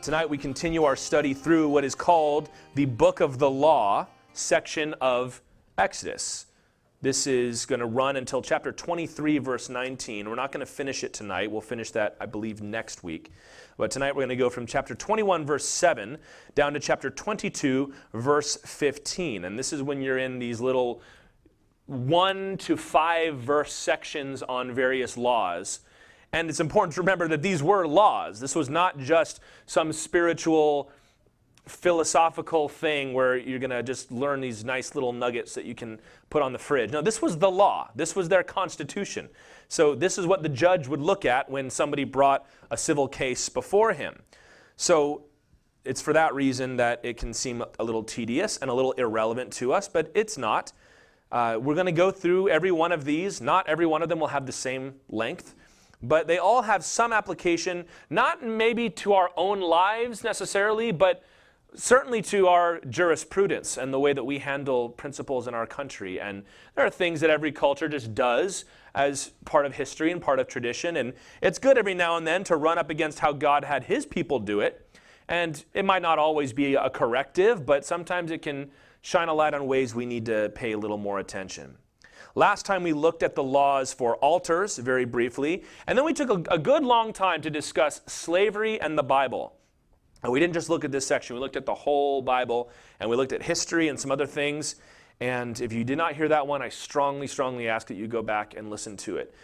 Tonight we continue our study through what is called the Book of the Law section of Exodus. This is going to run until chapter 23, verse 19. We're not going to finish it tonight. We'll finish that, I believe, next week. But tonight we're going to go from chapter 21, verse 7, down to chapter 22, verse 15. And this is when you're in these little 1 to 5 verse sections on various laws. And it's important to remember that these were laws. This was not just some spiritual, philosophical thing where you're going to just learn these nice little nuggets that you can put on the fridge. No, this was the law. This was their constitution. So this is what the judge would look at when somebody brought a civil case before him. So it's for that reason that it can seem a little tedious and a little irrelevant to us, but it's not. We're going to go through every one of these. Not every one of them will have the same length, but they all have some application, not maybe to our own lives necessarily, but certainly to our jurisprudence and the way that we handle principles in our country. And there are things that every culture just does as part of history and part of tradition. And it's good every now and then to run up against how God had his people do it. And it might not always be a corrective, but sometimes it can shine a light on ways we need to pay a little more attention. Last time we looked at the laws for altars very briefly, and then we took a good long time to discuss slavery and the Bible. And we didn't just look at this section, we looked at the whole Bible, and we looked at history and some other things. And if you did not hear that one, I strongly, strongly ask that you go back and listen to it.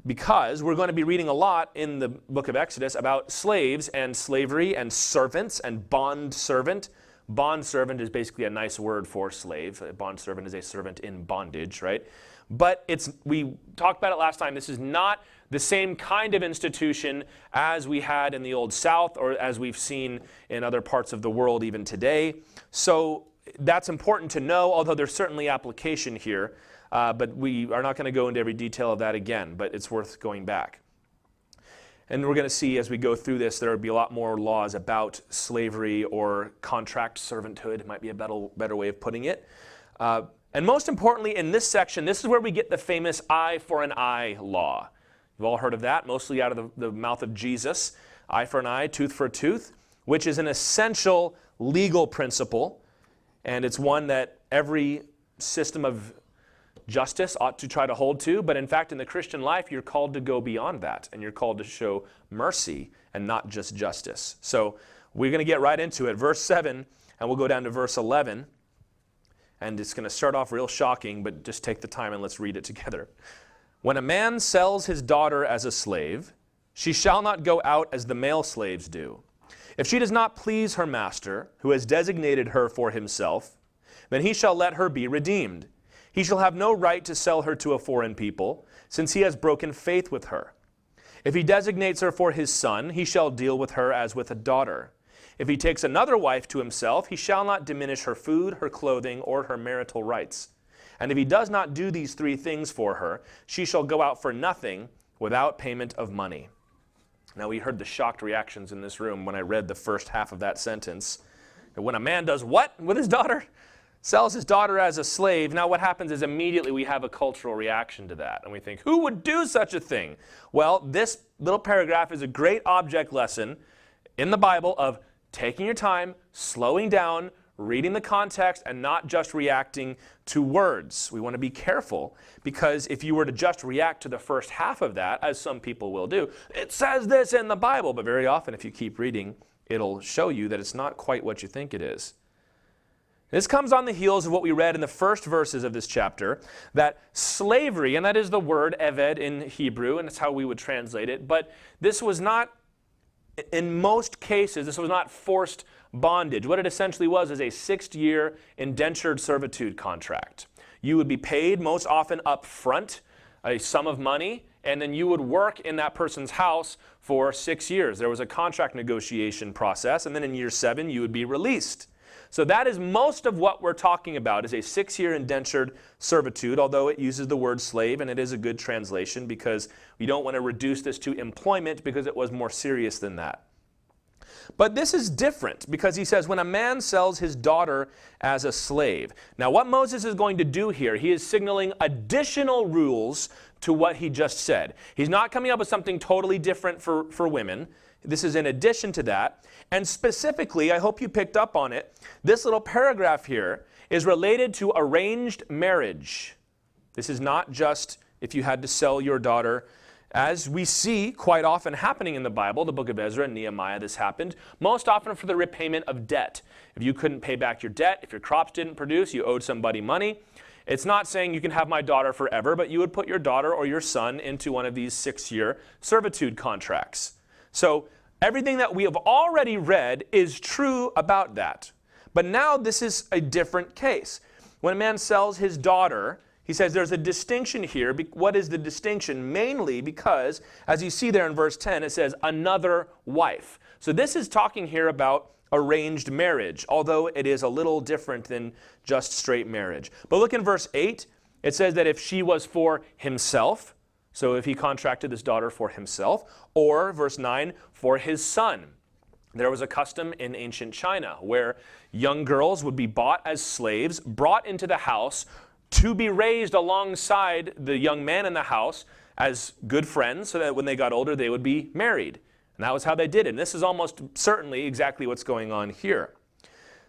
Because we're going to be reading a lot in the book of Exodus about slaves and slavery and servants and bond servant. Bond servant is basically a nice word for slave. A bond servant is a servant in bondage, right? But we talked about it last time. This is not the same kind of institution as we had in the Old South or as we've seen in other parts of the world even today. So that's important to know, although there's certainly application here. But we are not going to go into every detail of that again, but it's worth going back. And we're going to see as we go through this, there will be a lot more laws about slavery or contract servanthood, might be a better way of putting it. And most importantly, in this section, this is where we get the famous eye for an eye law. You've all heard of that, mostly out of the mouth of Jesus. Eye for an eye, tooth for a tooth, which is an essential legal principle. And it's one that every system of justice ought to try to hold to, but in fact in the Christian life you're called to go beyond that, and you're called to show mercy and not just justice. So we're going to get right into it. Verse 7, and we'll go down to verse 11, and it's going to start off real shocking, but just take the time and let's read it together. When a man sells his daughter as a slave, she shall not go out as the male slaves do. If she does not please her master, who has designated her for himself, then he shall let her be redeemed. He shall have no right to sell her to a foreign people, since he has broken faith with her. If he designates her for his son, he shall deal with her as with a daughter. If he takes another wife to himself, he shall not diminish her food, her clothing, or her marital rights. And if he does not do these 3 things for her, she shall go out for nothing without payment of money. Now we heard the shocked reactions in this room when I read the first half of that sentence. When a man does what with his daughter? Sells his daughter as a slave. Now what happens is immediately we have a cultural reaction to that. And we think, who would do such a thing? Well, this little paragraph is a great object lesson in the Bible of taking your time, slowing down, reading the context, and not just reacting to words. We want to be careful, because if you were to just react to the first half of that, as some people will do, it says this in the Bible. But very often if you keep reading, it'll show you that it's not quite what you think it is. This comes on the heels of what we read in the first verses of this chapter, that slavery, and that is the word eved in Hebrew, and that's how we would translate it, but this was not, in most cases, this was not forced bondage. What it essentially was is a 6-year indentured servitude contract. You would be paid most often up front, a sum of money, and then you would work in that person's house for 6 years. There was a contract negotiation process, and then in year 7 you would be released. So that is most of what we're talking about, is a 6-year indentured servitude, although it uses the word slave, and it is a good translation because we don't want to reduce this to employment because it was more serious than that. But this is different because he says when a man sells his daughter as a slave. Now what Moses is going to do here, he is signaling additional rules to what he just said. He's not coming up with something totally different for women. This is in addition to that. And specifically, I hope you picked up on it, this little paragraph here is related to arranged marriage. This is not just if you had to sell your daughter. As we see quite often happening in the Bible, the book of Ezra and Nehemiah, this happened, most often for the repayment of debt. If you couldn't pay back your debt, if your crops didn't produce, you owed somebody money. It's not saying you can have my daughter forever, but you would put your daughter or your son into one of these 6-year servitude contracts. So everything that we have already read is true about that. But now this is a different case. When a man sells his daughter, he says there's a distinction here. What is the distinction? Mainly because, as you see there in verse 10, it says another wife. So this is talking here about arranged marriage, although it is a little different than just straight marriage. But look in verse 8. It says that if she was for himself, so if he contracted this daughter for himself, or verse 9, for his son. There was a custom in ancient China where young girls would be bought as slaves, brought into the house, to be raised alongside the young man in the house as good friends so that when they got older they would be married. And that was how they did it. And this is almost certainly exactly what's going on here.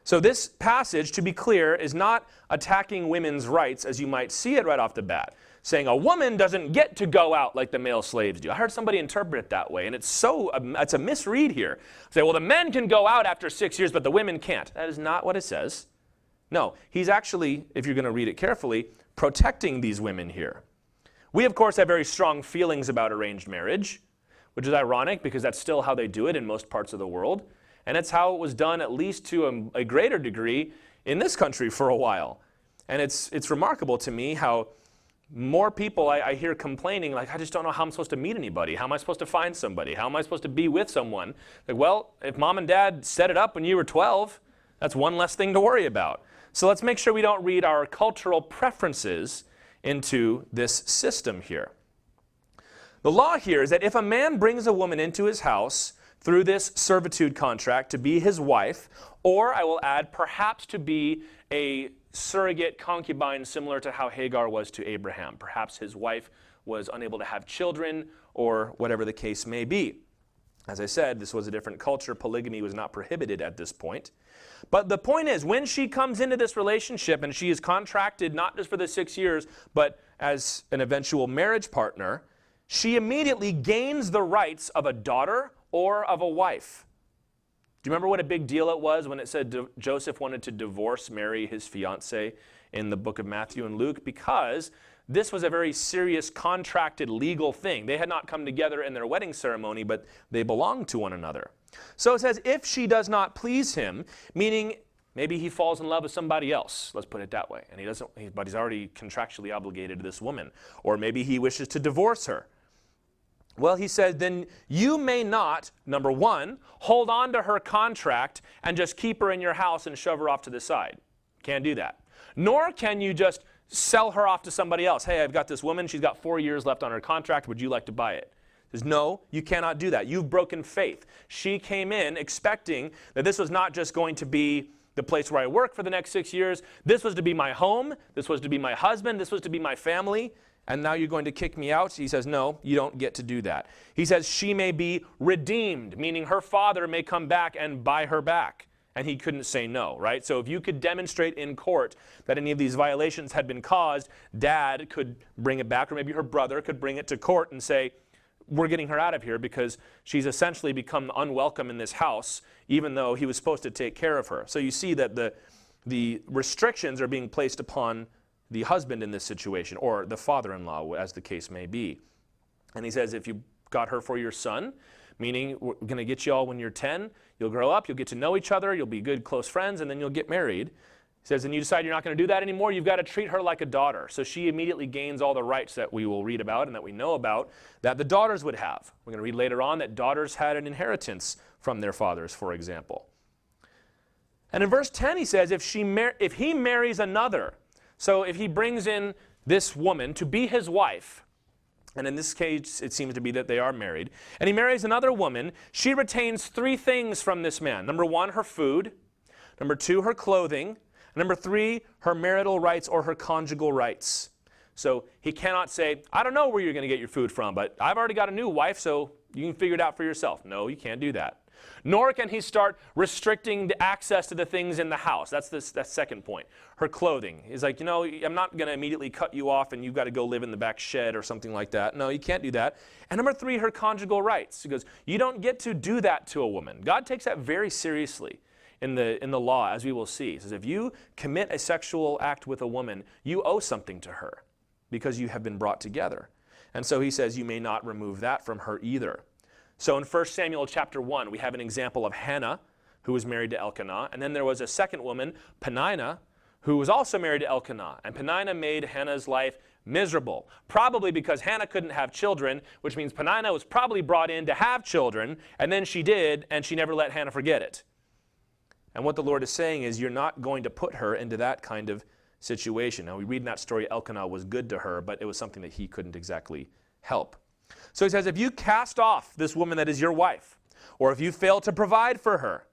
So this passage, to be clear, is not attacking women's rights as you might see it right off the bat, saying a woman doesn't get to go out like the male slaves do. I heard somebody interpret it that way, and it's a misread here. Say, well, the men can go out after 6 years, but the women can't. That is not what it says. No, he's actually, if you're going to read it carefully, protecting these women here. We, of course, have very strong feelings about arranged marriage, which is ironic because that's still how they do it in most parts of the world. And it's how it was done, at least to a greater degree, in this country for a while. And it's remarkable to me how more people I hear complaining, like, I just don't know how I'm supposed to meet anybody. How am I supposed to find somebody? How am I supposed to be with someone? Like, well, if mom and dad set it up when you were 12, that's one less thing to worry about. So let's make sure we don't read our cultural preferences into this system here. The law here is that if a man brings a woman into his house through this servitude contract to be his wife, or I will add, perhaps to be a surrogate concubine similar to how Hagar was to Abraham. Perhaps his wife was unable to have children, or whatever the case may be. As I said, this was a different culture. Polygamy was not prohibited at this point. But the point is, when she comes into this relationship and she is contracted not just for the 6 years, but as an eventual marriage partner, she immediately gains the rights of a daughter or of a wife. Do you remember what a big deal it was when it said Joseph wanted to divorce Mary, his fiancée, in the book of Matthew and Luke? Because this was a very serious contracted legal thing. They had not come together in their wedding ceremony, but they belonged to one another. So it says, if she does not please him, meaning maybe he falls in love with somebody else, let's put it that way, and but he's already contractually obligated to this woman, or maybe he wishes to divorce her. Well, he said, then you may not, number one, hold on to her contract and just keep her in your house and shove her off to the side. Can't do that. Nor can you just sell her off to somebody else. Hey, I've got this woman. She's got 4 years left on her contract. Would you like to buy it? He says, no, you cannot do that. You've broken faith. She came in expecting that this was not just going to be the place where I work for the next 6 years. This was to be my home. This was to be my husband. This was to be my family. And now you're going to kick me out? He says, no, you don't get to do that. He says she may be redeemed, meaning her father may come back and buy her back. And he couldn't say no, right? So if you could demonstrate in court that any of these violations had been caused, dad could bring it back, or maybe her brother could bring it to court and say, we're getting her out of here because she's essentially become unwelcome in this house, even though he was supposed to take care of her. So you see that the restrictions are being placed upon the husband in this situation, or the father-in-law, as the case may be. And he says, if you got her for your son, meaning we're going to get you all when you're 10, you'll grow up, you'll get to know each other, you'll be good, close friends, and then you'll get married. He says, and you decide you're not going to do that anymore, you've got to treat her like a daughter. So she immediately gains all the rights that we will read about and that we know about that the daughters would have. We're going to read later on that daughters had an inheritance from their fathers, for example. And in verse 10 he says, if he marries another, so if he brings in this woman to be his wife, and in this case it seems to be that they are married, and he marries another woman, she retains 3 things from this man. Number 1, her food. Number 2, her clothing. Number 3, her marital rights or her conjugal rights. So he cannot say, I don't know where you're going to get your food from, but I've already got a new wife, so You can figure it out for yourself. No, you can't do that. Nor can he start restricting the access to the things in the house. That's second point. Her clothing. He's like, I'm not going to immediately cut you off and you've got to go live in the back shed or something like that. No, you can't do that. And number 3, her conjugal rights. He goes, you don't get to do that to a woman. God takes that very seriously in the law, as we will see. He says, if you commit a sexual act with a woman, you owe something to her because you have been brought together. And so he says you may not remove that from her either. So in 1 Samuel chapter 1, we have an example of Hannah, who was married to Elkanah. And then there was a second woman, Peninnah, who was also married to Elkanah. And Peninnah made Hannah's life miserable, probably because Hannah couldn't have children, which means Peninnah was probably brought in to have children, and then she did, and she never let Hannah forget it. And what the Lord is saying is you're not going to put her into that kind of situation. Now we read in that story Elkanah was good to her, but it was something that he couldn't exactly help. So he says, if you cast off this woman that is your wife, or if you fail to provide for her,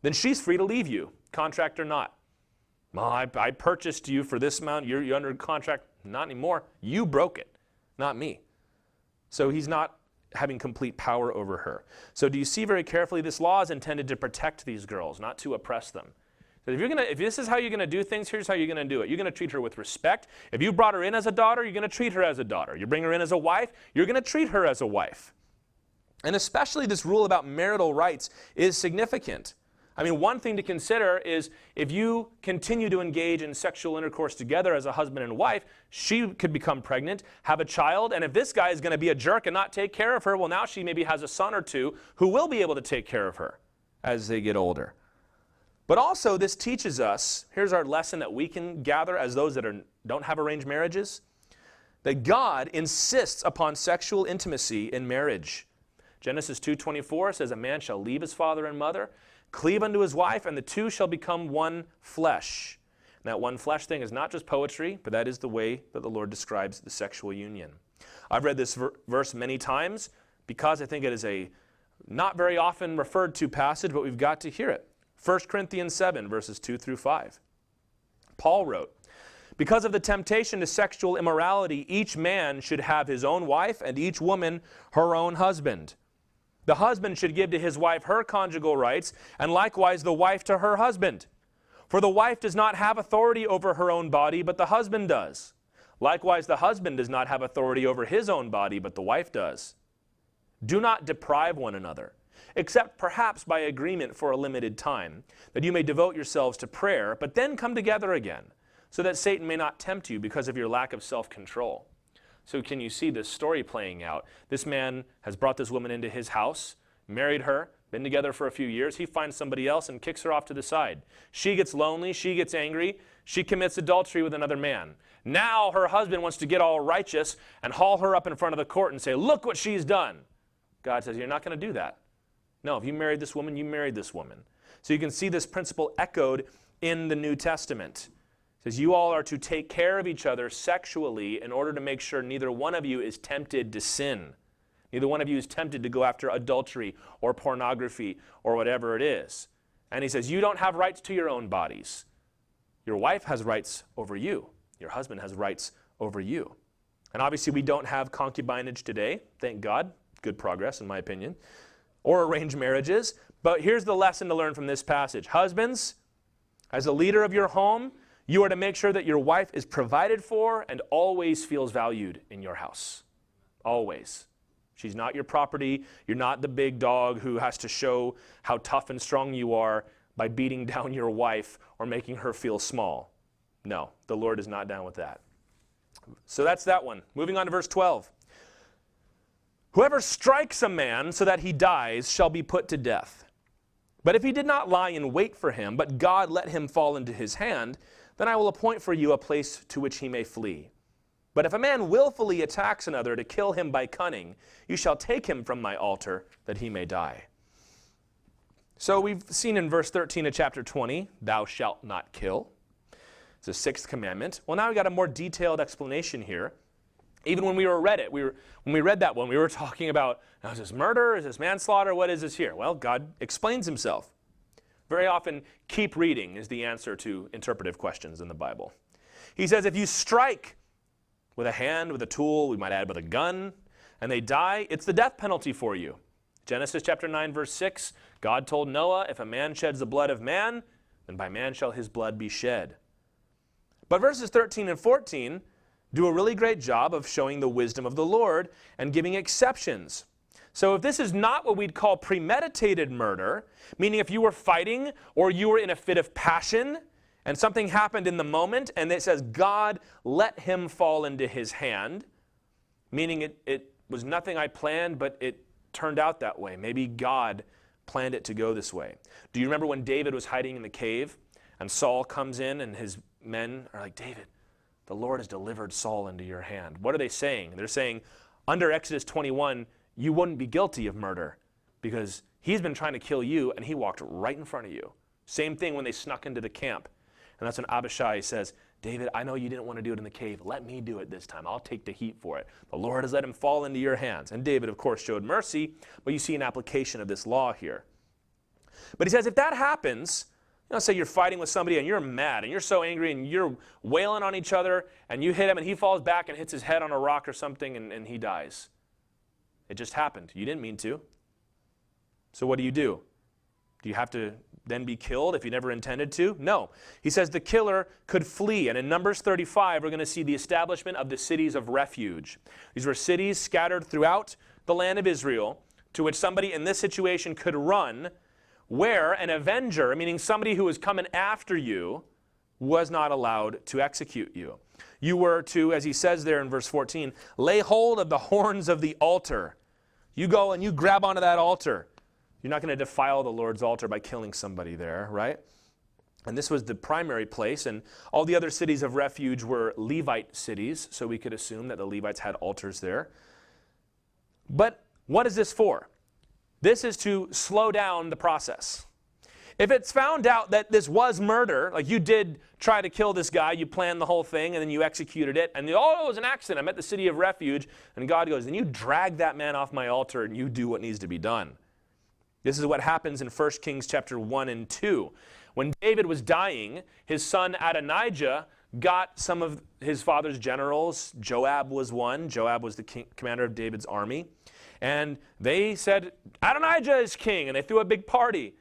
then she's free to leave you, contract or not. Well, I purchased you for this amount, you're under contract. Not anymore. You broke it, not me. So he's not having complete power over her. So do you see very carefully, this law is intended to protect these girls, not to oppress them. So if this is how you're going to do things, here's how you're going to do it. You're going to treat her with respect. If you brought her in as a daughter, you're going to treat her as a daughter. You bring her in as a wife, you're going to treat her as a wife. And especially this rule about marital rights is significant. I mean, one thing to consider is if you continue to engage in sexual intercourse together as a husband and wife, she could become pregnant, have a child, and if this guy is going to be a jerk and not take care of her, well, now she maybe has a son or two who will be able to take care of her as they get older. But also this teaches us, here's our lesson that we can gather as those that don't have arranged marriages, that God insists upon sexual intimacy in marriage. Genesis 2:24 says, a man shall leave his father and mother, cleave unto his wife, and the two shall become one flesh. And that one flesh thing is not just poetry, but that is the way that the Lord describes the sexual union. I've read this verse many times because I think it is a not very often referred to passage, but we've got to hear it. 1 Corinthians 7, verses 2 through 5. Paul wrote, because of the temptation to sexual immorality, each man should have his own wife and each woman her own husband. The husband should give to his wife her conjugal rights, and likewise the wife to her husband. For the wife does not have authority over her own body, but the husband does. Likewise the husband does not have authority over his own body, but the wife does. Do not deprive one another, except perhaps by agreement for a limited time, that you may devote yourselves to prayer, but then come together again, so that Satan may not tempt you because of your lack of self-control. So can you see this story playing out? This man has brought this woman into his house, married her, been together for a few years. He finds somebody else and kicks her off to the side. She gets lonely, she gets angry, she commits adultery with another man. Now her husband wants to get all righteous and haul her up in front of the court and say, look what she's done. God says, you're not going to do that. No, if you married this woman, you married this woman. So you can see this principle echoed in the New Testament. It says you all are to take care of each other sexually in order to make sure neither one of you is tempted to sin. Neither one of you is tempted to go after adultery or pornography or whatever it is. And he says you don't have rights to your own bodies. Your wife has rights over you. Your husband has rights over you. And obviously we don't have concubinage today, thank God. Good progress in my opinion. Or arranged marriages. But here's the lesson to learn from this passage. Husbands, as a leader of your home, you are to make sure that your wife is provided for and always feels valued in your house. Always. She's not your property. You're not the big dog who has to show how tough and strong you are by beating down your wife or making her feel small. No, the Lord is not down with that. So that's that one. Moving on to verse 12. Whoever strikes a man so that he dies shall be put to death. But if he did not lie in wait for him, but God let him fall into his hand, then I will appoint for you a place to which he may flee. But if a man willfully attacks another to kill him by cunning, you shall take him from my altar, that he may die. So we've seen in verse 13 of chapter 20, thou shalt not kill. It's the sixth commandment. Well, now we got a more detailed explanation here. Even when we read it, when we read that one, we were talking about, now, is this murder? Is this manslaughter? What is this here? Well, God explains himself. Very often, keep reading is the answer to interpretive questions in the Bible. He says, if you strike with a hand, with a tool, we might add with a gun, and they die, it's the death penalty for you. Genesis chapter 9, verse 6, God told Noah, if a man sheds the blood of man, then by man shall his blood be shed. But verses 13 and 14 do a really great job of showing the wisdom of the Lord and giving exceptions. So if this is not what we'd call premeditated murder, meaning if you were fighting or you were in a fit of passion and something happened in the moment and it says God let him fall into his hand, meaning it was nothing I planned, but it turned out that way. Maybe God planned it to go this way. Do you remember when David was hiding in the cave and Saul comes in and his men are like, David, the Lord has delivered Saul into your hand. What are they saying? They're saying, under Exodus 21, you wouldn't be guilty of murder because he's been trying to kill you and he walked right in front of you. Same thing when they snuck into the camp. And that's when Abishai says, David, I know you didn't want to do it in the cave. Let me do it this time. I'll take the heat for it. The Lord has let him fall into your hands. And David, of course, showed mercy, but you see an application of this law here. But he says, if that happens, say you're fighting with somebody and you're mad and you're so angry and you're wailing on each other and you hit him and he falls back and hits his head on a rock or something and he dies. It just happened. You didn't mean to. So what do? Do you have to then be killed if you never intended to? No. He says the killer could flee. And in Numbers 35, we're going to see the establishment of the cities of refuge. These were cities scattered throughout the land of Israel to which somebody in this situation could run, where an avenger, meaning somebody who was coming after you, was not allowed to execute you. You were to, as he says there in verse 14, lay hold of the horns of the altar. You go and you grab onto that altar. You're not going to defile the Lord's altar by killing somebody there, right? And this was the primary place, and all the other cities of refuge were Levite cities, so we could assume that the Levites had altars there. But what is this for? This is to slow down the process. If it's found out that this was murder, like you did try to kill this guy, you planned the whole thing, and then you executed it, and it was an accident, I'm at the city of refuge, and God goes, then you drag that man off my altar and you do what needs to be done. This is what happens in 1 Kings chapter 1 and 2. When David was dying, his son Adonijah got some of his father's generals. Joab was one. Joab was the commander of David's army. And they said, Adonijah is king. And they threw a big party.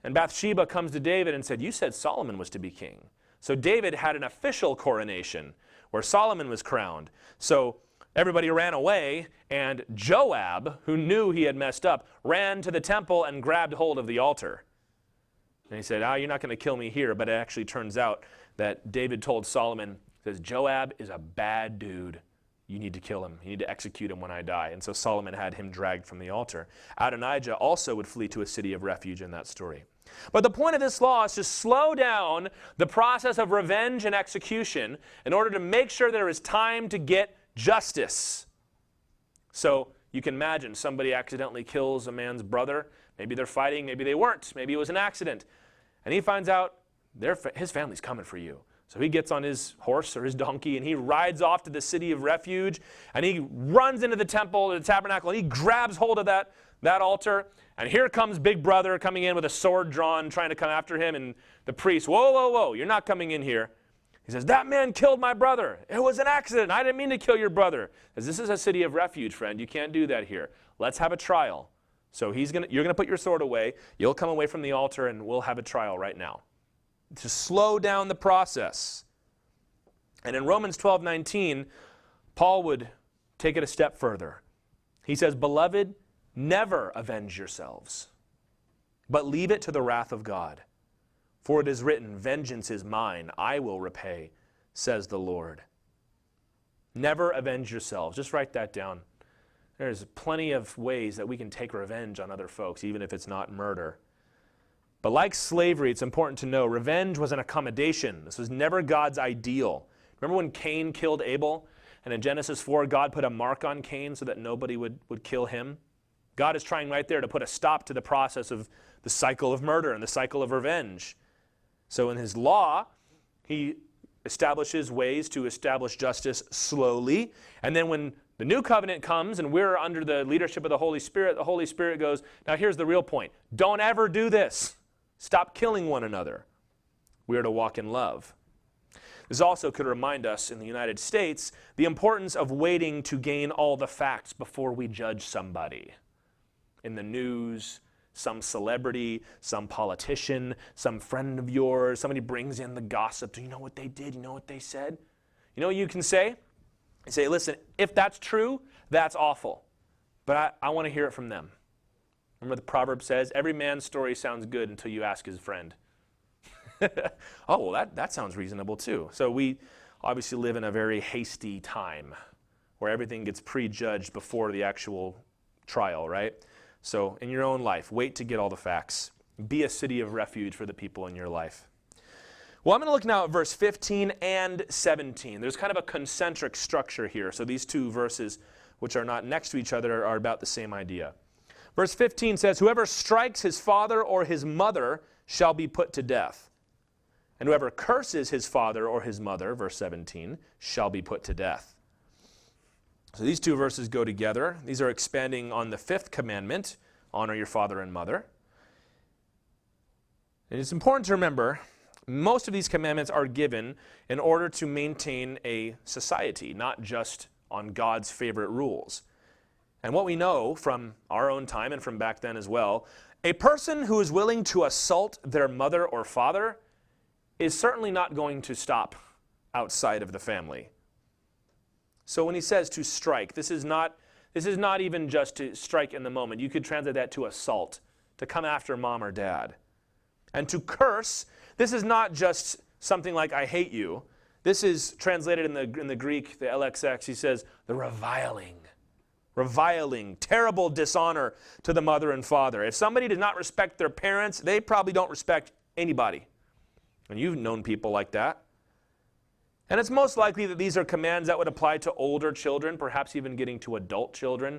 And Bathsheba comes to David and said, you said Solomon was to be king. So David had an official coronation where Solomon was crowned. So everybody ran away, and Joab, who knew he had messed up, ran to the temple and grabbed hold of the altar. And he said, you're not going to kill me here. But it actually turns out that David told Solomon, says, Joab is a bad dude. You need to kill him. You need to execute him when I die. And so Solomon had him dragged from the altar. Adonijah also would flee to a city of refuge in that story. But the point of this law is to slow down the process of revenge and execution in order to make sure there is time to get justice. So you can imagine somebody accidentally kills a man's brother. Maybe they're fighting, maybe they weren't. Maybe it was an accident. And he finds out his family's coming for you. So he gets on his horse or his donkey and he rides off to the city of refuge and he runs into the temple or the tabernacle and he grabs hold of that altar. And here comes Big Brother coming in with a sword drawn, trying to come after him. And the priest, whoa, you're not coming in here. He says, that man killed my brother. It was an accident. I didn't mean to kill your brother. Because this is a city of refuge, friend. You can't do that here. Let's have a trial. So you're going to put your sword away. You'll come away from the altar and we'll have a trial right now. To slow down the process. And in Romans 12:19, Paul would take it a step further. He says, beloved, never avenge yourselves, but leave it to the wrath of God. For it is written, vengeance is mine, I will repay, says the Lord. Never avenge yourselves. Just write that down. There's plenty of ways that we can take revenge on other folks, even if it's not murder. But like slavery, it's important to know, revenge was an accommodation. This was never God's ideal. Remember when Cain killed Abel? And in Genesis 4, God put a mark on Cain so that nobody would kill him. God is trying right there to put a stop to the process of the cycle of murder and the cycle of revenge. So in his law, he establishes ways to establish justice slowly. And then when the new covenant comes and we're under the leadership of the Holy Spirit goes, now here's the real point. Don't ever do this. Stop killing one another. We are to walk in love. This also could remind us in the United States the importance of waiting to gain all the facts before we judge somebody. in the news, some celebrity, some politician, some friend of yours, somebody brings in the gossip. Do you know what they did? You know what they said? You know what you can say? You say, listen, if that's true, that's awful. But I want to hear it from them. Remember the proverb says, every man's story sounds good until you ask his friend. Oh, well, that sounds reasonable too. So we obviously live in a very hasty time where everything gets prejudged before the actual trial, right? So in your own life, wait to get all the facts. Be a city of refuge for the people in your life. Well, I'm going to look now at verse 15 and 17. There's kind of a concentric structure here. So these two verses, which are not next to each other, are about the same idea. Verse 15 says, whoever strikes his father or his mother shall be put to death. And whoever curses his father or his mother, verse 17, shall be put to death. So these two verses go together. These are expanding on the fifth commandment, honor your father and mother. And it's important to remember, most of these commandments are given in order to maintain a society, not just on God's favorite rules. And what we know from our own time and from back then as well, a person who is willing to assault their mother or father is certainly not going to stop outside of the family. So when he says to strike, this is not even just to strike in the moment. You could translate that to assault, to come after mom or dad. And to curse, this is not just something like I hate you. This is translated in the Greek, the LXX, he says the reviling, terrible dishonor to the mother and father. If somebody does not respect their parents, they probably don't respect anybody. And you've known people like that. And it's most likely that these are commands that would apply to older children, perhaps even getting to adult children.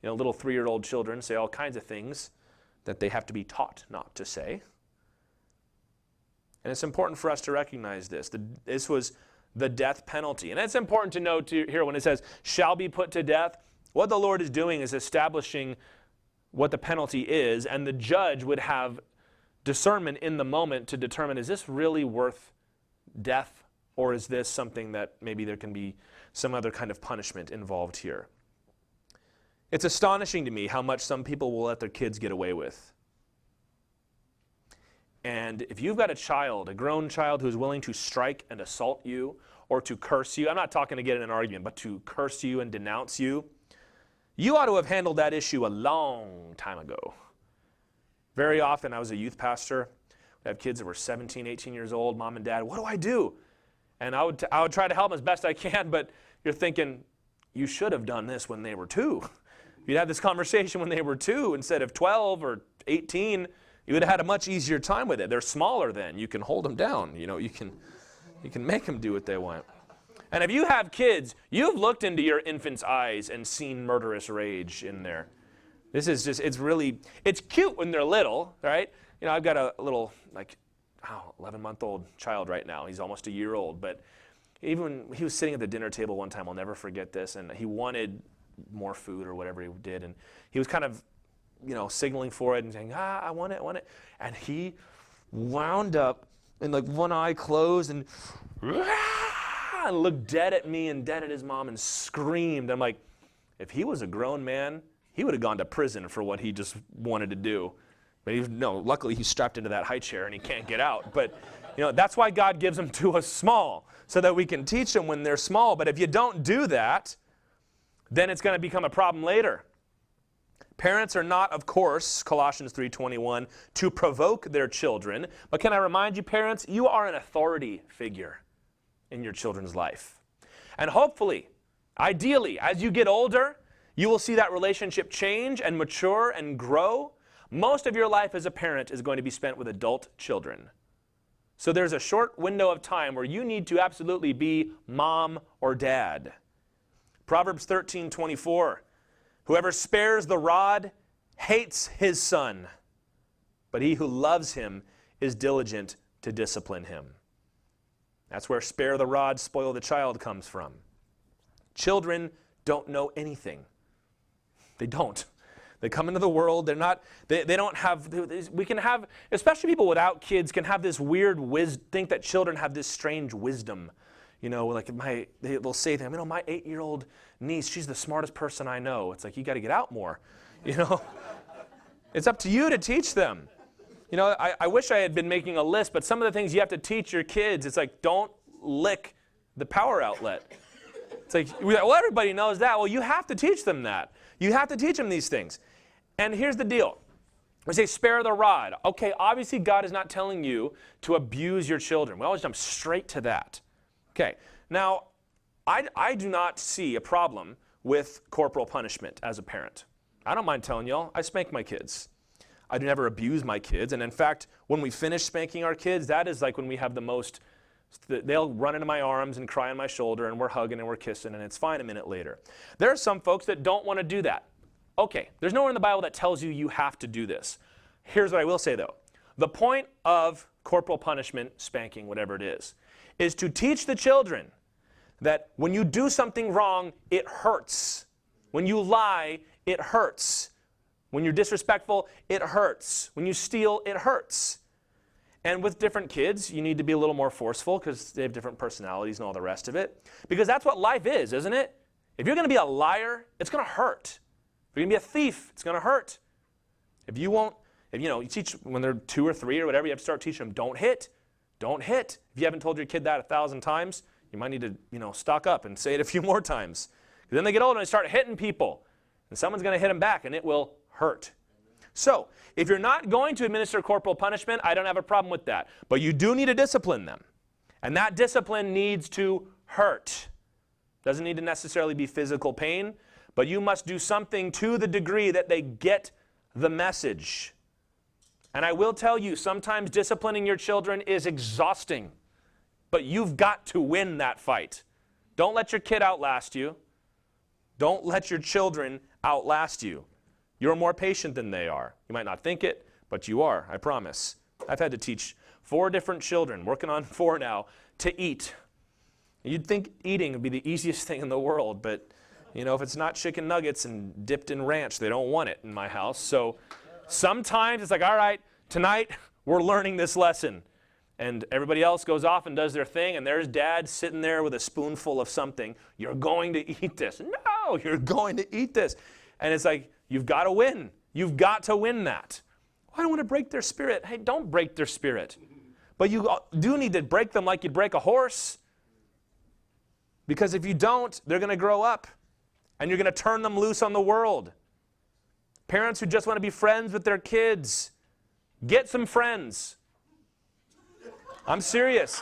You know, little 3-year-old children say all kinds of things that they have to be taught not to say. And it's important for us to recognize this. This was the death penalty. And it's important to note here when it says, shall be put to death, what the Lord is doing is establishing what the penalty is, and the judge would have discernment in the moment to determine, is this really worth death, or is this something that maybe there can be some other kind of punishment involved here? It's astonishing to me how much some people will let their kids get away with. And if you've got a child, a grown child who's willing to strike and assault you or to curse you, I'm not talking to get in an argument, but to curse you and denounce you, you ought to have handled that issue a long time ago. Very often, I was a youth pastor. I have kids that were 17, 18 years old, mom and dad, what do I do? And I would try to help them as best I can, but you're thinking, you should have done this when they were 2. If you'd had this conversation when they were 2 instead of 12 or 18, you would have had a much easier time with it. They're smaller then. You can hold them down. You know, you can make them do what they want. And if you have kids, you've looked into your infant's eyes and seen murderous rage in there. This is just, it's cute when they're little, right? You know, I've got a little, 11-month-old child right now. He's almost a year old. But even when he was sitting at the dinner table one time, I'll never forget this, and he wanted more food or whatever he did. And he was kind of, signaling for it and saying, I want it. And he wound up and one eye closed and looked dead at me and dead at his mom and screamed. I'm like, if he was a grown man, he would have gone to prison for what he just wanted to do. But luckily he's strapped into that high chair and he can't get out. But that's why God gives them to us small, so that we can teach them when they're small. But if you don't do that, then it's going to become a problem later. Parents are not, of course, Colossians 3:21, to provoke their children. But can I remind you, parents, you are an authority figure in your children's life. And hopefully, ideally, as you get older, you will see that relationship change and mature and grow. Most of your life as a parent is going to be spent with adult children. So there's a short window of time where you need to absolutely be mom or dad. Proverbs 13:24. Whoever spares the rod hates his son, but he who loves him is diligent to discipline him. That's where spare the rod, spoil the child comes from. Children don't know anything. They don't. They come into the world, they don't have, we can have, especially people without kids can have this weird think that children have this strange wisdom. They'll say to them, my 8-year-old niece, she's the smartest person I know. It's like, you got to get out more, It's up to you to teach them. You know, I wish I had been making a list, but some of the things you have to teach your kids, it's like, don't lick the power outlet. It's like, well, everybody knows that. Well, you have to teach them that. You have to teach them these things. And here's the deal. We say, spare the rod. Okay, obviously God is not telling you to abuse your children. We always jump straight to that. Okay, now, I do not see a problem with corporal punishment as a parent. I don't mind telling y'all, I spank my kids. I do never abuse my kids. And in fact, when we finish spanking our kids, that is like when we have the most, they'll run into my arms and cry on my shoulder, and we're hugging and we're kissing, and it's fine a minute later. There are some folks that don't want to do that. Okay, there's nowhere in the Bible that tells you you have to do this. Here's what I will say, though. The point of corporal punishment, spanking, whatever it is to teach the children that when you do something wrong, it hurts. When you lie, it hurts. When you're disrespectful, it hurts. When you steal, it hurts. And with different kids, you need to be a little more forceful because they have different personalities and all the rest of it. Because that's what life is, isn't it? If you're going to be a liar, it's going to hurt. If you're going to be a thief, it's going to hurt. You teach when they're 2 or 3 or whatever, you have to start teaching them, don't hit. Don't hit. If you haven't told your kid that 1,000 times, you might need to, stock up and say it a few more times. Then they get older and they start hitting people. And someone's going to hit them back, and it will hurt. So, if you're not going to administer corporal punishment, I don't have a problem with that. But you do need to discipline them. And that discipline needs to hurt. Doesn't need to necessarily be physical pain, but you must do something to the degree that they get the message. And I will tell you, sometimes disciplining your children is exhausting. But you've got to win that fight. Don't let your kid outlast you. Don't let your children outlast you. You're more patient than they are. You might not think it, but you are, I promise. I've had to teach 4 different children, working on 4 now, to eat. You'd think eating would be the easiest thing in the world, but if it's not chicken nuggets and dipped in ranch, they don't want it in my house. So sometimes it's like, all right, tonight we're learning this lesson. And everybody else goes off and does their thing, and there's Dad sitting there with a spoonful of something. You're going to eat this. No, you're going to eat this. And it's like, you've got to win. You've got to win that. Well, I don't want to break their spirit. Hey, don't break their spirit. But you do need to break them like you'd break a horse. Because if you don't, they're going to grow up, and you're going to turn them loose on the world. Parents who just want to be friends with their kids, get some friends. I'm serious.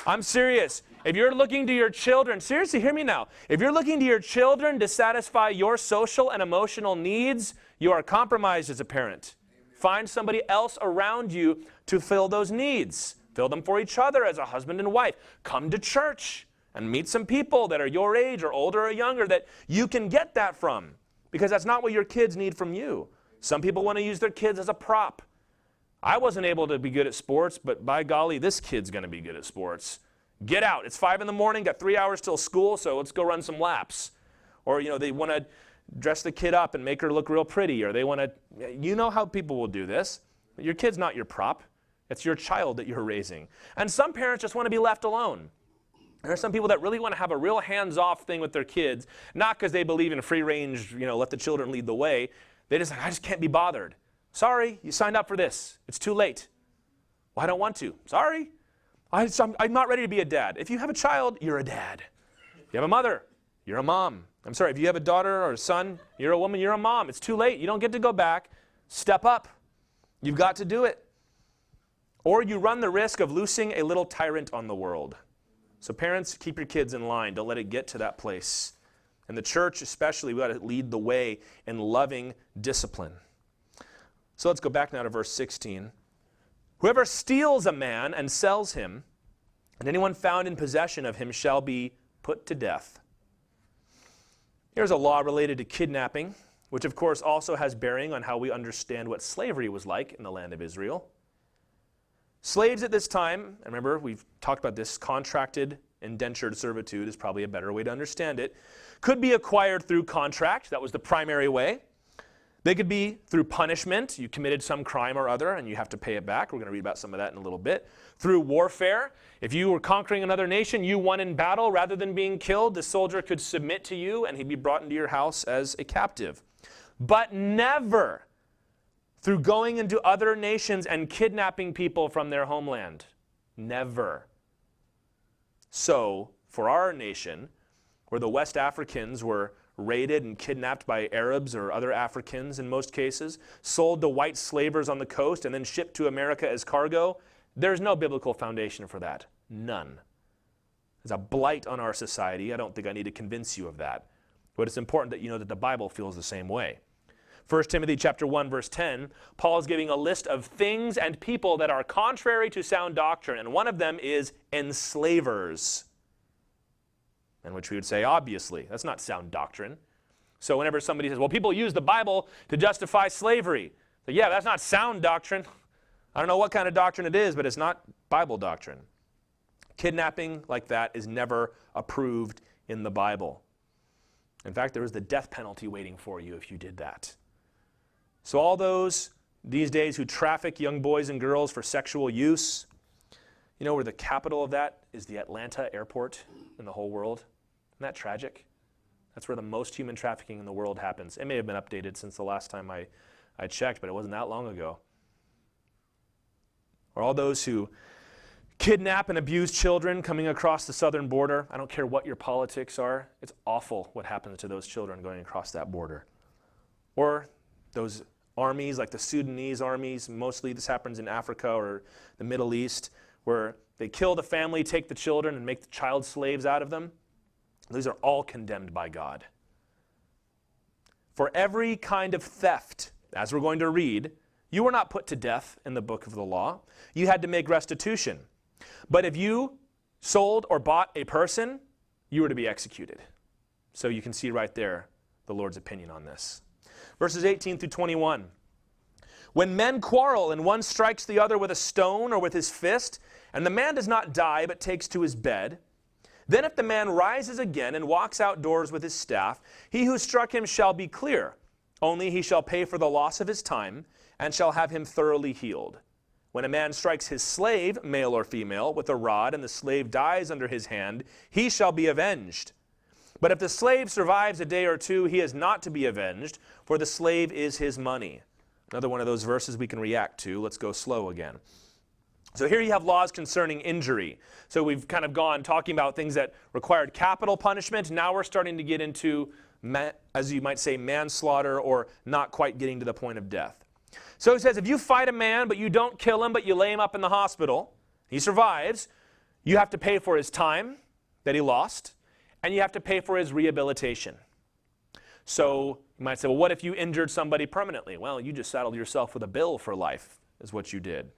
I'm serious. If you're looking to your children, seriously, hear me now. If you're looking to your children to satisfy your social and emotional needs, you are compromised as a parent. Find somebody else around you to fill those needs. Fill them for each other as a husband and wife. Come to church and meet some people that are your age or older or younger that you can get that from. Because that's not what your kids need from you. Some people want to use their kids as a prop. I wasn't able to be good at sports, but by golly, this kid's going to be good at sports. Get out. It's 5 in the morning, got 3 hours till school, so let's go run some laps. Or, they want to dress the kid up and make her look real pretty, or they want to, you know how people will do this. Your kid's not your prop. It's your child that you're raising. And some parents just want to be left alone. There are some people that really want to have a real hands-off thing with their kids, not because they believe in free range, let the children lead the way. They just I just can't be bothered. Sorry, you signed up for this. It's too late. Well, I don't want to. Sorry. I'm not ready to be a dad. If you have a child, you're a dad. If you have a mother, you're a mom. I'm sorry, if you have a daughter or a son, you're a woman, you're a mom. It's too late. You don't get to go back. Step up. You've got to do it. Or you run the risk of loosing a little tyrant on the world. So parents, keep your kids in line. Don't let it get to that place. And the church especially, we got to lead the way in loving discipline. So let's go back now to verse 16. Whoever steals a man and sells him, and anyone found in possession of him shall be put to death. Here's a law related to kidnapping, which of course also has bearing on how we understand what slavery was like in the land of Israel. Slaves at this time, and remember we've talked about this, contracted indentured servitude is probably a better way to understand it, could be acquired through contract. That was the primary way. They could be through punishment. You committed some crime or other and you have to pay it back. We're going to read about some of that in a little bit. Through warfare. If you were conquering another nation, you won in battle. Rather than being killed, the soldier could submit to you and he'd be brought into your house as a captive. But never through going into other nations and kidnapping people from their homeland. Never. So, for our nation, where the West Africans were raided and kidnapped by Arabs or other Africans in most cases, sold to white slavers on the coast and then shipped to America as cargo, there's no biblical foundation for that. None. It's a blight on our society. I don't think I need to convince you of that. But it's important that you know that the Bible feels the same way. 1 Timothy chapter 1, verse 10, Paul is giving a list of things and people that are contrary to sound doctrine, and one of them is enslavers. And which we would say, obviously, that's not sound doctrine. So whenever somebody says, well, people use the Bible to justify slavery. So yeah, that's not sound doctrine. I don't know what kind of doctrine it is, but it's not Bible doctrine. Kidnapping like that is never approved in the Bible. In fact, there is the death penalty waiting for you if you did that. So all those these days who traffic young boys and girls for sexual use, you know where the capital of that is the Atlanta airport in the whole world? Isn't that tragic? That's where the most human trafficking in the world happens. It may have been updated since the last time I checked, but it wasn't that long ago. Or all those who kidnap and abuse children coming across the southern border. I don't care what your politics are. It's awful what happens to those children going across that border. Or those armies like the Sudanese armies, mostly this happens in Africa or the Middle East, where they kill the family, take the children, and make the child slaves out of them. These are all condemned by God. For every kind of theft, as we're going to read, you were not put to death in the book of the law. You had to make restitution. But if you sold or bought a person, you were to be executed. So you can see right there the Lord's opinion on this. Verses 18 through 21. When men quarrel and one strikes the other with a stone or with his fist, and the man does not die but takes to his bed, then if the man rises again and walks outdoors with his staff, he who struck him shall be clear. Only he shall pay for the loss of his time, and shall have him thoroughly healed. When a man strikes his slave, male or female, with a rod, and the slave dies under his hand, he shall be avenged. But if the slave survives a day or two, he is not to be avenged, for the slave is his money. Another one of those verses we can react to. Let's go slow again. So here you have laws concerning injury. So we've kind of gone talking about things that required capital punishment. Now we're starting to get into, as you might say, manslaughter, or not quite getting to the point of death. So it says if you fight a man but you don't kill him, but you lay him up in the hospital, he survives, you have to pay for his time that he lost, and you have to pay for his rehabilitation. So you might say, well, what if you injured somebody permanently? Well, you just saddled yourself with a bill for life, is what you did.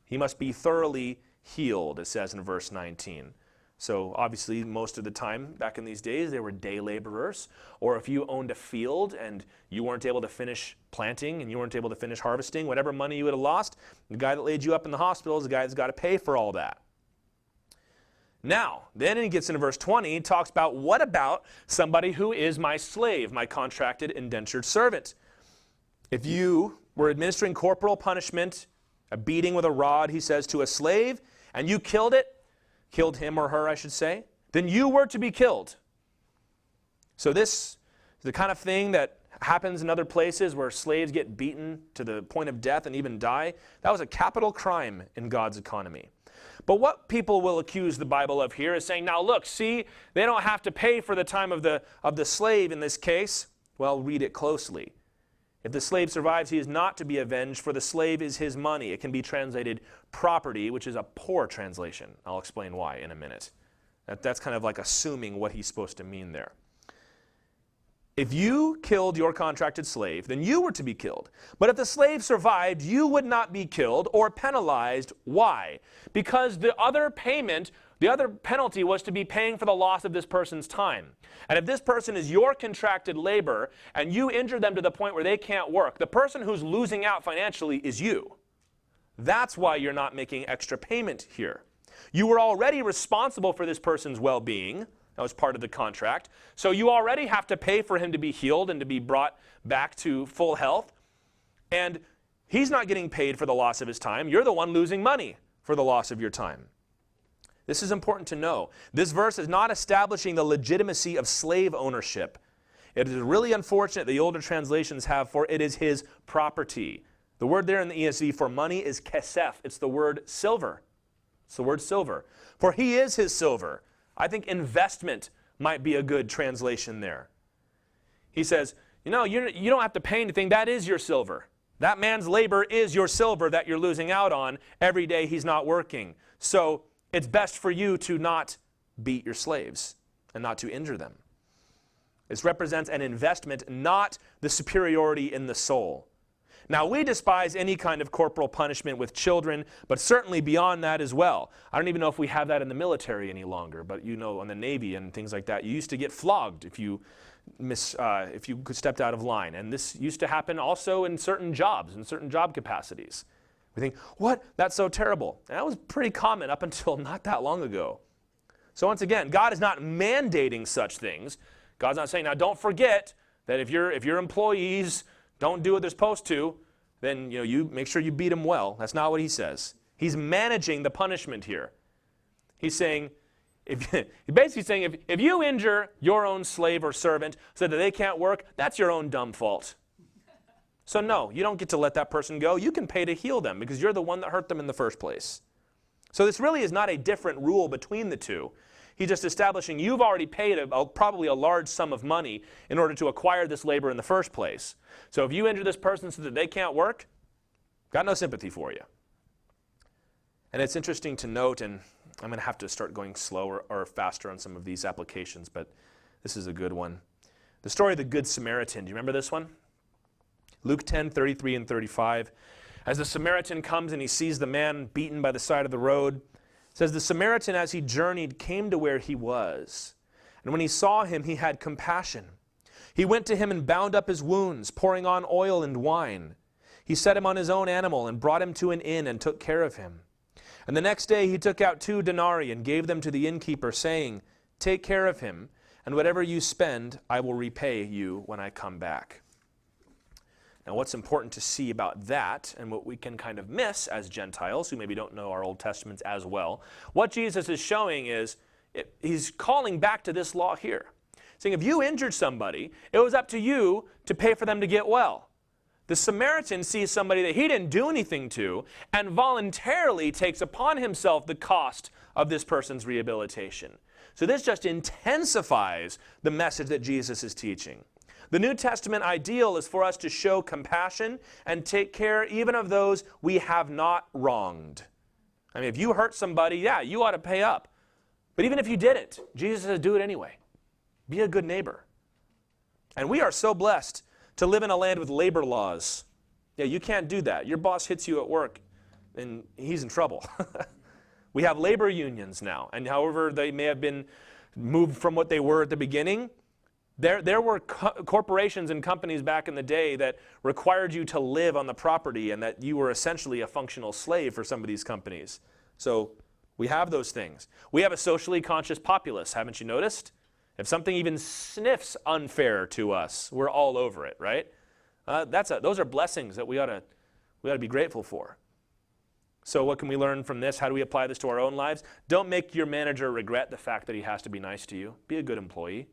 He must be thoroughly healed, it says in verse 19. So obviously, most of the time back in these days, they were day laborers. Or if you owned a field and you weren't able to finish planting and you weren't able to finish harvesting, whatever money you would have lost, the guy that laid you up in the hospital is the guy that's got to pay for all that. Now, then he gets into verse 20, he talks about what about somebody who is my slave, my contracted indentured servant. If you were administering corporal punishment, a beating with a rod, he says, to a slave, and you killed him or her, I should say, then you were to be killed. So this is the kind of thing that happens in other places where slaves get beaten to the point of death and even die. That was a capital crime in God's economy. But what people will accuse the Bible of here is saying, now look, see, they don't have to pay for the time of the slave in this case. Well, read it closely. If the slave survives, he is not to be avenged, for the slave is his money. It can be translated property, which is a poor translation. I'll explain why in a minute. That's kind of like assuming what he's supposed to mean there. If you killed your contracted slave, then you were to be killed. But if the slave survived, you would not be killed or penalized. Why? Because the other penalty was to be paying for the loss of this person's time. And if this person is your contracted labor and you injure them to the point where they can't work, the person who's losing out financially is you. That's why you're not making extra payment here. You were already responsible for this person's well-being. That was part of the contract. So you already have to pay for him to be healed and to be brought back to full health. And he's not getting paid for the loss of his time. You're the one losing money for the loss of your time. This is important to know. This verse is not establishing the legitimacy of slave ownership. It is really unfortunate the older translations have, for it is his property. The word there in the ESV for money is kesef. It's the word silver. It's the word silver. For he is his silver. I think investment might be a good translation there. He says, you don't have to pay anything. That is your silver. That man's labor is your silver that you're losing out on every day he's not working. So it's best for you to not beat your slaves and not to injure them. This represents an investment, not the superiority in the soul. Now, we despise any kind of corporal punishment with children, but certainly beyond that as well. I don't even know if we have that in the military any longer, but in the Navy and things like that, you used to get flogged if you stepped out of line. And this used to happen also in certain jobs, in certain job capacities. We think, what? That's so terrible. And that was pretty common up until not that long ago. So once again, God is not mandating such things. God's not saying, now don't forget that if your employees don't do what they're supposed to, then you make sure you beat them well. That's not what he says. He's managing the punishment here. He's saying, he's basically saying, if you injure your own slave or servant so that they can't work, that's your own dumb fault. So no, you don't get to let that person go. You can pay to heal them because you're the one that hurt them in the first place. So this really is not a different rule between the two. He's just establishing you've already paid probably a large sum of money in order to acquire this labor in the first place. So if you injure this person so that they can't work, got no sympathy for you. And it's interesting to note, and I'm going to have to start going slower or faster on some of these applications, but this is a good one. The story of the Good Samaritan. Do you remember this one? Luke 10:33 and 35. As the Samaritan comes and he sees the man beaten by the side of the road, it says, the Samaritan, as he journeyed, came to where he was. And when he saw him, he had compassion. He went to him and bound up his wounds, pouring on oil and wine. He set him on his own animal and brought him to an inn and took care of him. And the next day he took out 2 denarii and gave them to the innkeeper, saying, take care of him, and whatever you spend, I will repay you when I come back. Now, what's important to see about that, and what we can kind of miss as Gentiles, who maybe don't know our Old Testaments as well, what Jesus is showing is, he's calling back to this law here. Saying if you injured somebody, it was up to you to pay for them to get well. The Samaritan sees somebody that he didn't do anything to, and voluntarily takes upon himself the cost of this person's rehabilitation. So this just intensifies the message that Jesus is teaching. The New Testament ideal is for us to show compassion and take care even of those we have not wronged. I mean, if you hurt somebody, yeah, you ought to pay up. But even if you didn't, Jesus says do it anyway. Be a good neighbor. And we are so blessed to live in a land with labor laws. Yeah, you can't do that. Your boss hits you at work, and he's in trouble. We have labor unions now, and however they may have been moved from what they were at the beginning, there were corporations and companies back in the day that required you to live on the property and that you were essentially a functional slave for some of these companies. So we have those things. We have a socially conscious populace, haven't you noticed? If something even sniffs unfair to us, we're all over it, right? Those are blessings that we ought to be grateful for. So what can we learn from this? How do we apply this to our own lives? Don't make your manager regret the fact that he has to be nice to you. Be a good employee.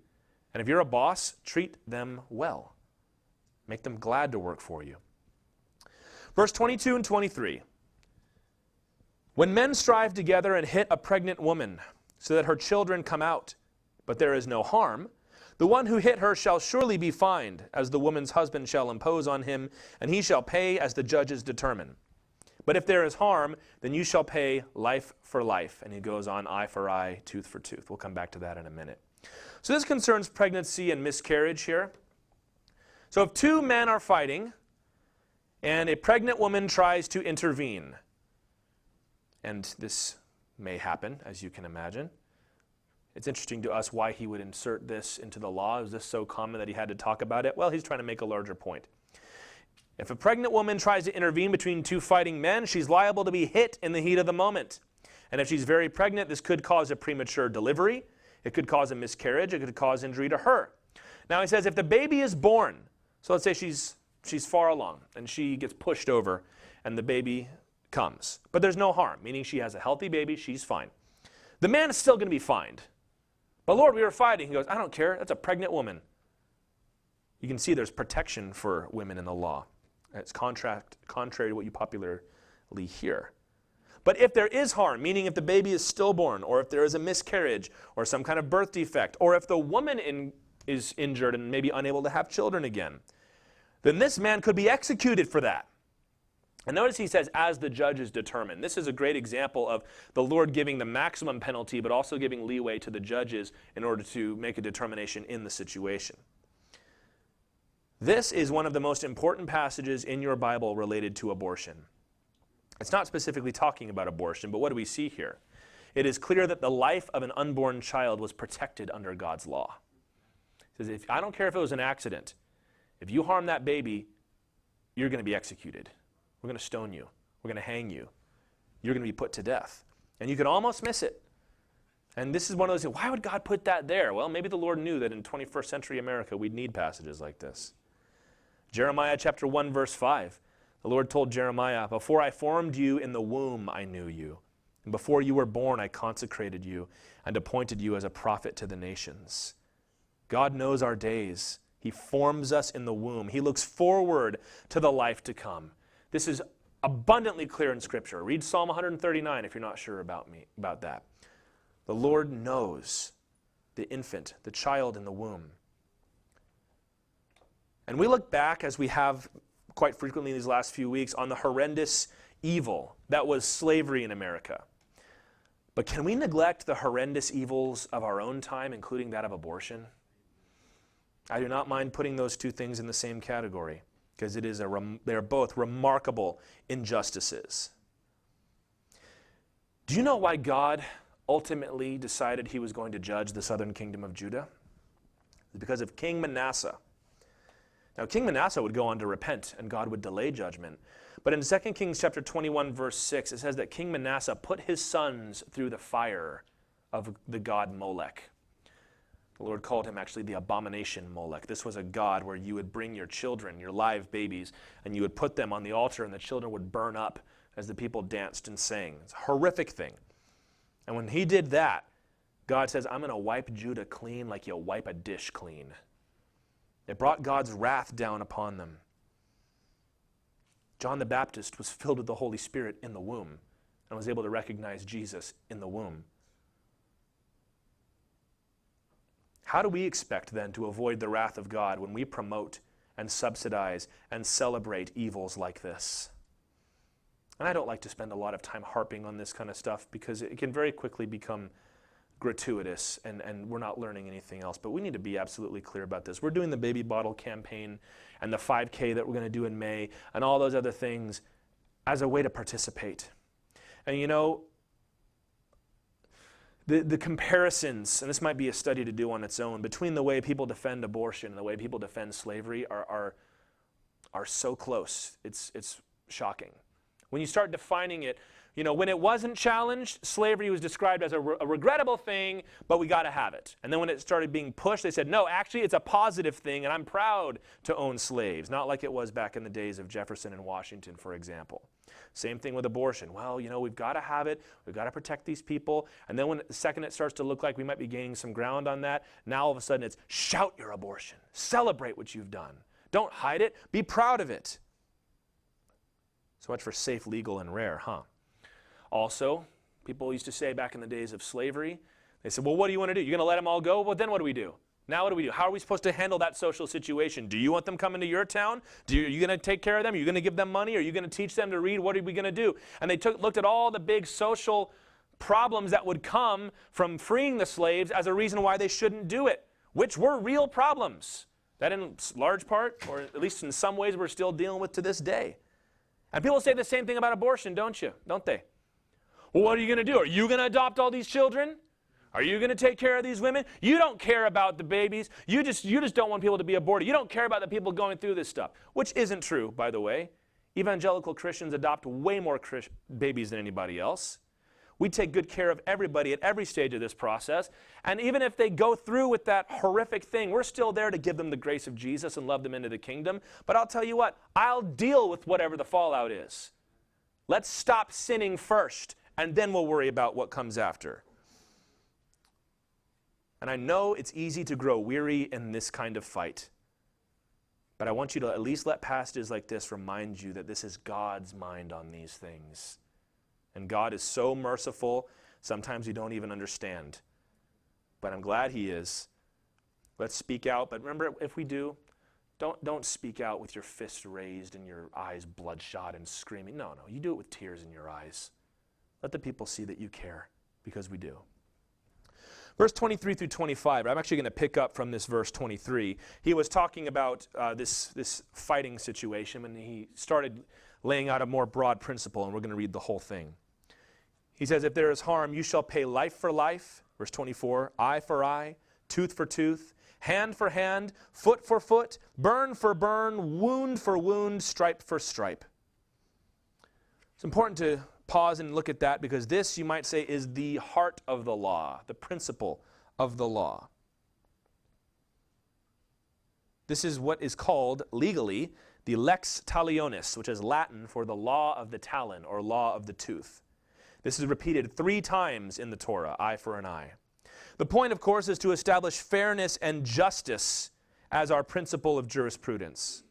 And if you're a boss, treat them well. Make them glad to work for you. Verse 22 and 23. When men strive together and hit a pregnant woman so that her children come out, but there is no harm, the one who hit her shall surely be fined, as the woman's husband shall impose on him, and he shall pay as the judges determine. But if there is harm, then you shall pay life for life. And he goes on, eye for eye, tooth for tooth. We'll come back to that in a minute. So this concerns pregnancy and miscarriage here. So if 2 men are fighting, and a pregnant woman tries to intervene, and this may happen, as you can imagine. It's interesting to us why he would insert this into the law. Is this so common that he had to talk about it? Well, he's trying to make a larger point. If a pregnant woman tries to intervene between 2 fighting men, she's liable to be hit in the heat of the moment. And if she's very pregnant, this could cause a premature delivery. It could cause a miscarriage. It could cause injury to her. Now he says if the baby is born, so let's say she's far along and she gets pushed over and the baby comes, but there's no harm, meaning she has a healthy baby, she's fine. The man is still going to be fined. But Lord, we were fighting. He goes, I don't care. That's a pregnant woman. You can see there's protection for women in the law. It's contrary to what you popularly hear. But if there is harm, meaning if the baby is stillborn, or if there is a miscarriage, or some kind of birth defect, or if the woman is injured and maybe unable to have children again, then this man could be executed for that. And notice he says, as the judges determine. This is a great example of the Lord giving the maximum penalty, but also giving leeway to the judges in order to make a determination in the situation. This is one of the most important passages in your Bible related to abortion. It's not specifically talking about abortion, but what do we see here? It is clear that the life of an unborn child was protected under God's law. It says, I don't care if it was an accident. If you harm that baby, you're going to be executed. We're going to stone you. We're going to hang you. You're going to be put to death. And you can almost miss it. And this is one of those things, why would God put that there? Well, maybe the Lord knew that in 21st century America we'd need passages like this. Jeremiah chapter 1, verse 5. The Lord told Jeremiah, before I formed you in the womb, I knew you. And before you were born, I consecrated you and appointed you as a prophet to the nations. God knows our days. He forms us in the womb. He looks forward to the life to come. This is abundantly clear in Scripture. Read Psalm 139 if you're not sure about that. The Lord knows the infant, the child in the womb. And we look back, as we have quite frequently these last few weeks, on the horrendous evil that was slavery in America. But can we neglect the horrendous evils of our own time, including that of abortion? I do not mind putting those two things in the same category, because they are both remarkable injustices. Do you know why God ultimately decided he was going to judge the southern kingdom of Judah? It's because of King Manasseh. Now, King Manasseh would go on to repent, and God would delay judgment. But in 2 Kings chapter 21, verse 6, it says that King Manasseh put his sons through the fire of the god Molech. The Lord called him actually the abomination Molech. This was a god where you would bring your children, your live babies, and you would put them on the altar, and the children would burn up as the people danced and sang. It's a horrific thing. And when he did that, God says, I'm going to wipe Judah clean like you wipe a dish clean. It brought God's wrath down upon them. John the Baptist was filled with the Holy Spirit in the womb and was able to recognize Jesus in the womb. How do we expect then to avoid the wrath of God when we promote and subsidize and celebrate evils like this? And I don't like to spend a lot of time harping on this kind of stuff because it can very quickly become gratuitous and we're not learning anything else. But we need to be absolutely clear about this. We're doing the baby bottle campaign and the 5K that we're going to do in May and all those other things as a way to participate. And you know, the comparisons, and this might be a study to do on its own, between the way people defend abortion and the way people defend slavery are so close. It's shocking. When you start defining it, you know, when it wasn't challenged, slavery was described as a regrettable thing, but we got to have it. And then when it started being pushed, they said, no, actually it's a positive thing, and I'm proud to own slaves. Not like it was back in the days of Jefferson and Washington, for example. Same thing with abortion. Well, you know, we've got to have it. We've got to protect these people. And then the second it starts to look like we might be gaining some ground on that, now all of a sudden it's shout your abortion. Celebrate what you've done. Don't hide it. Be proud of it. So much for safe, legal, and rare, huh? Also, people used to say back in the days of slavery, they said, well, what do you want to do? You're going to let them all go? Well, then what do we do? Now what do we do? How are we supposed to handle that social situation? Do you want them coming to your town? Are you going to take care of them? Are you going to give them money? Are you going to teach them to read? What are we going to do? And they looked at all the big social problems that would come from freeing the slaves as a reason why they shouldn't do it, which were real problems that in large part, or at least in some ways, we're still dealing with to this day. And people say the same thing about abortion, don't they? Well, what are you going to do? Are you going to adopt all these children? Are you going to take care of these women? You don't care about the babies. You just don't want people to be aborted. You don't care about the people going through this stuff, which isn't true, by the way. Evangelical Christians adopt way more babies than anybody else. We take good care of everybody at every stage of this process. And even if they go through with that horrific thing, we're still there to give them the grace of Jesus and love them into the kingdom. But I'll tell you what, I'll deal with whatever the fallout is. Let's stop sinning first, and then we'll worry about what comes after. And I know it's easy to grow weary in this kind of fight. But I want you to at least let passages like this remind you that this is God's mind on these things. And God is so merciful, sometimes we don't even understand. But I'm glad he is. Let's speak out. But remember, if we do, don't speak out with your fists raised and your eyes bloodshot and screaming. No, you do it with tears in your eyes. Let the people see that you care, because we do. Verse 23 through 25, I'm actually going to pick up from this verse 23. He was talking about this fighting situation, and he started laying out a more broad principle, and we're going to read the whole thing. He says, if there is harm, you shall pay life for life. Verse 24, eye for eye, tooth for tooth, hand for hand, foot for foot, burn for burn, wound for wound, stripe for stripe. It's important to pause and look at that, because this, you might say, is the heart of the law, the principle of the law. This is what is called legally the lex talionis, which is Latin for the law of the talon or law of the tooth. This is repeated 3 times in the Torah, eye for an eye. The point, of course, is to establish fairness and justice as our principle of jurisprudence.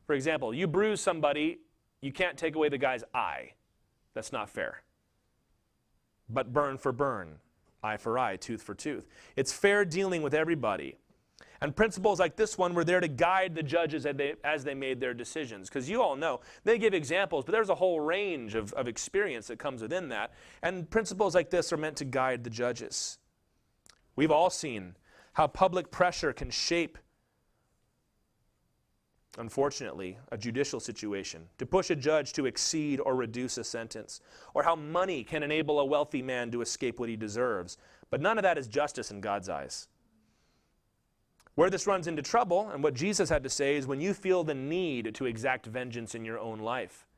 For example, you bruise somebody, you can't take away the guy's eye. That's not fair. But burn for burn, eye for eye, tooth for tooth. It's fair dealing with everybody. And principles like this one were there to guide the judges as they made their decisions. Because you all know, they give examples, but there's a whole range of experience that comes within that. And principles like this are meant to guide the judges. We've all seen how public pressure can shape, unfortunately, a judicial situation, to push a judge to exceed or reduce a sentence, or how money can enable a wealthy man to escape what he deserves. But none of that is justice in God's eyes. Where this runs into trouble, and what Jesus had to say, is when you feel the need to exact vengeance in your own life.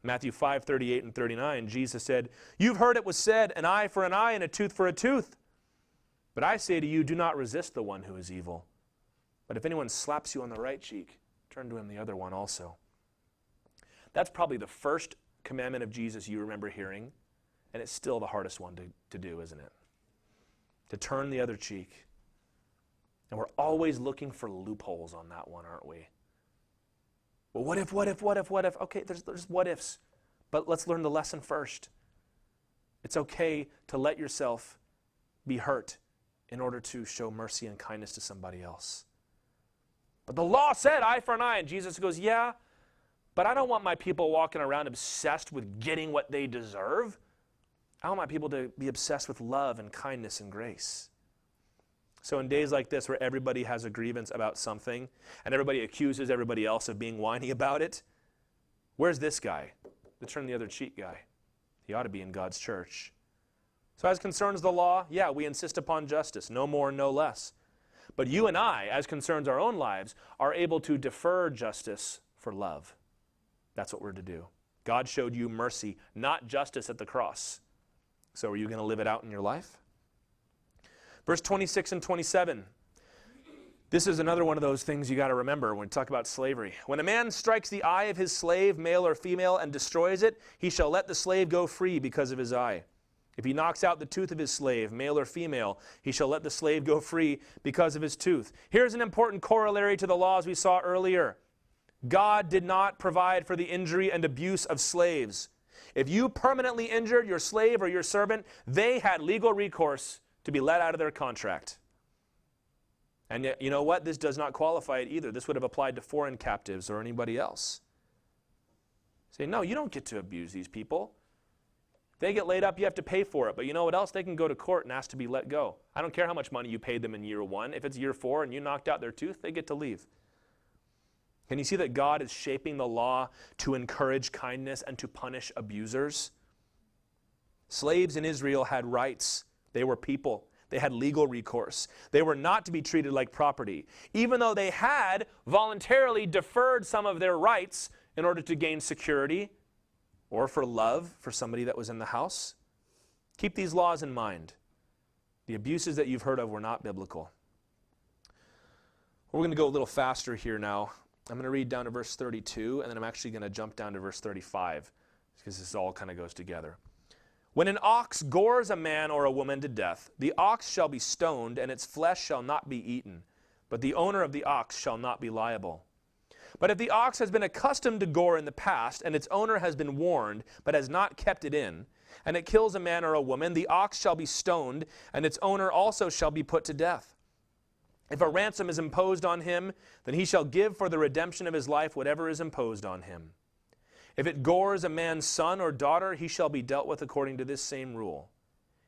Matthew 5:38 and 39, Jesus said, "You've heard it was said, an eye for an eye and a tooth for a tooth. But I say to you, do not resist the one who is evil. But if anyone slaps you on the right cheek, turn to him the other one also." That's probably the first commandment of Jesus you remember hearing, and it's still the hardest one to do, isn't it? To turn the other cheek. And we're always looking for loopholes on that one, aren't we? Well, what if? Okay, there's what ifs. But let's learn the lesson first. It's okay to let yourself be hurt in order to show mercy and kindness to somebody else. But the law said eye for an eye. And Jesus goes, yeah, but I don't want my people walking around obsessed with getting what they deserve. I want my people to be obsessed with love and kindness and grace. So in days like this where everybody has a grievance about something and everybody accuses everybody else of being whiny about it, where's this guy? The turn the other cheek guy. He ought to be in God's church. So as concerns the law, yeah, we insist upon justice, no more, no less. But you and I, as concerns our own lives, are able to defer justice for love. That's what we're to do. God showed you mercy, not justice at the cross. So are you going to live it out in your life? Verse 26 and 27. This is another one of those things you got to remember when we talk about slavery. When a man strikes the eye of his slave, male or female, and destroys it, he shall let the slave go free because of his eye. If he knocks out the tooth of his slave, male or female, he shall let the slave go free because of his tooth. Here's an important corollary to the laws we saw earlier. God did not provide for the injury and abuse of slaves. If you permanently injured your slave or your servant, they had legal recourse to be let out of their contract. And yet, you know what? This does not qualify it either. This would have applied to foreign captives or anybody else. Say, no, you don't get to abuse these people. If they get laid up, you have to pay for it. But you know what else? They can go to court and ask to be let go. I don't care how much money you paid them in year 1. If it's year 4 and you knocked out their tooth, they get to leave. Can you see that God is shaping the law to encourage kindness and to punish abusers? Slaves in Israel had rights. They were people. They had legal recourse. They were not to be treated like property, even though they had voluntarily deferred some of their rights in order to gain security or for love for somebody that was in the house. Keep these laws in mind. The abuses that you've heard of were not biblical. We're going to go a little faster here now. I'm going to read down to verse 32, and then I'm actually going to jump down to verse 35, because this all kind of goes together. When an ox gores a man or a woman to death, the ox shall be stoned, and its flesh shall not be eaten, but the owner of the ox shall not be liable. But if the ox has been accustomed to gore in the past, and its owner has been warned, but has not kept it in, and it kills a man or a woman, the ox shall be stoned, and its owner also shall be put to death. If a ransom is imposed on him, then he shall give for the redemption of his life whatever is imposed on him. If it gores a man's son or daughter, he shall be dealt with according to this same rule.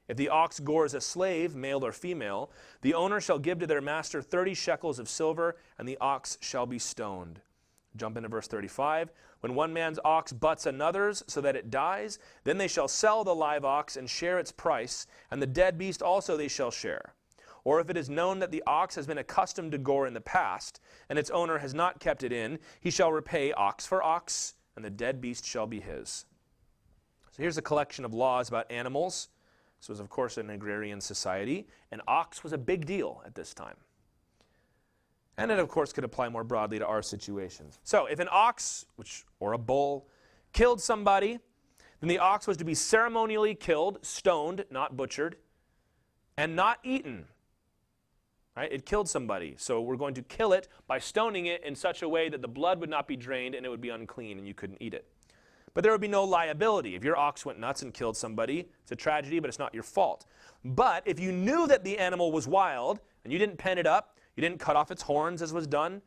If the ox gores a slave, male or female, the owner shall give to their master 30 shekels of silver, and the ox shall be stoned. Jump into verse 35. When one man's ox butts another's so that it dies, then they shall sell the live ox and share its price, and the dead beast also they shall share. Or if it is known that the ox has been accustomed to gore in the past, and its owner has not kept it in, he shall repay ox for ox, and the dead beast shall be his. So here's a collection of laws about animals. This was, of course, an agrarian society. An ox was a big deal at this time. And it, of course, could apply more broadly to our situations. So if an ox, or a bull, killed somebody, then the ox was to be ceremonially killed, stoned, not butchered, and not eaten. Right? It killed somebody, so we're going to kill it by stoning it in such a way that the blood would not be drained and it would be unclean and you couldn't eat it. But there would be no liability. If your ox went nuts and killed somebody, it's a tragedy, but it's not your fault. But if you knew that the animal was wild and you didn't pen it up, you didn't cut off its horns as was done,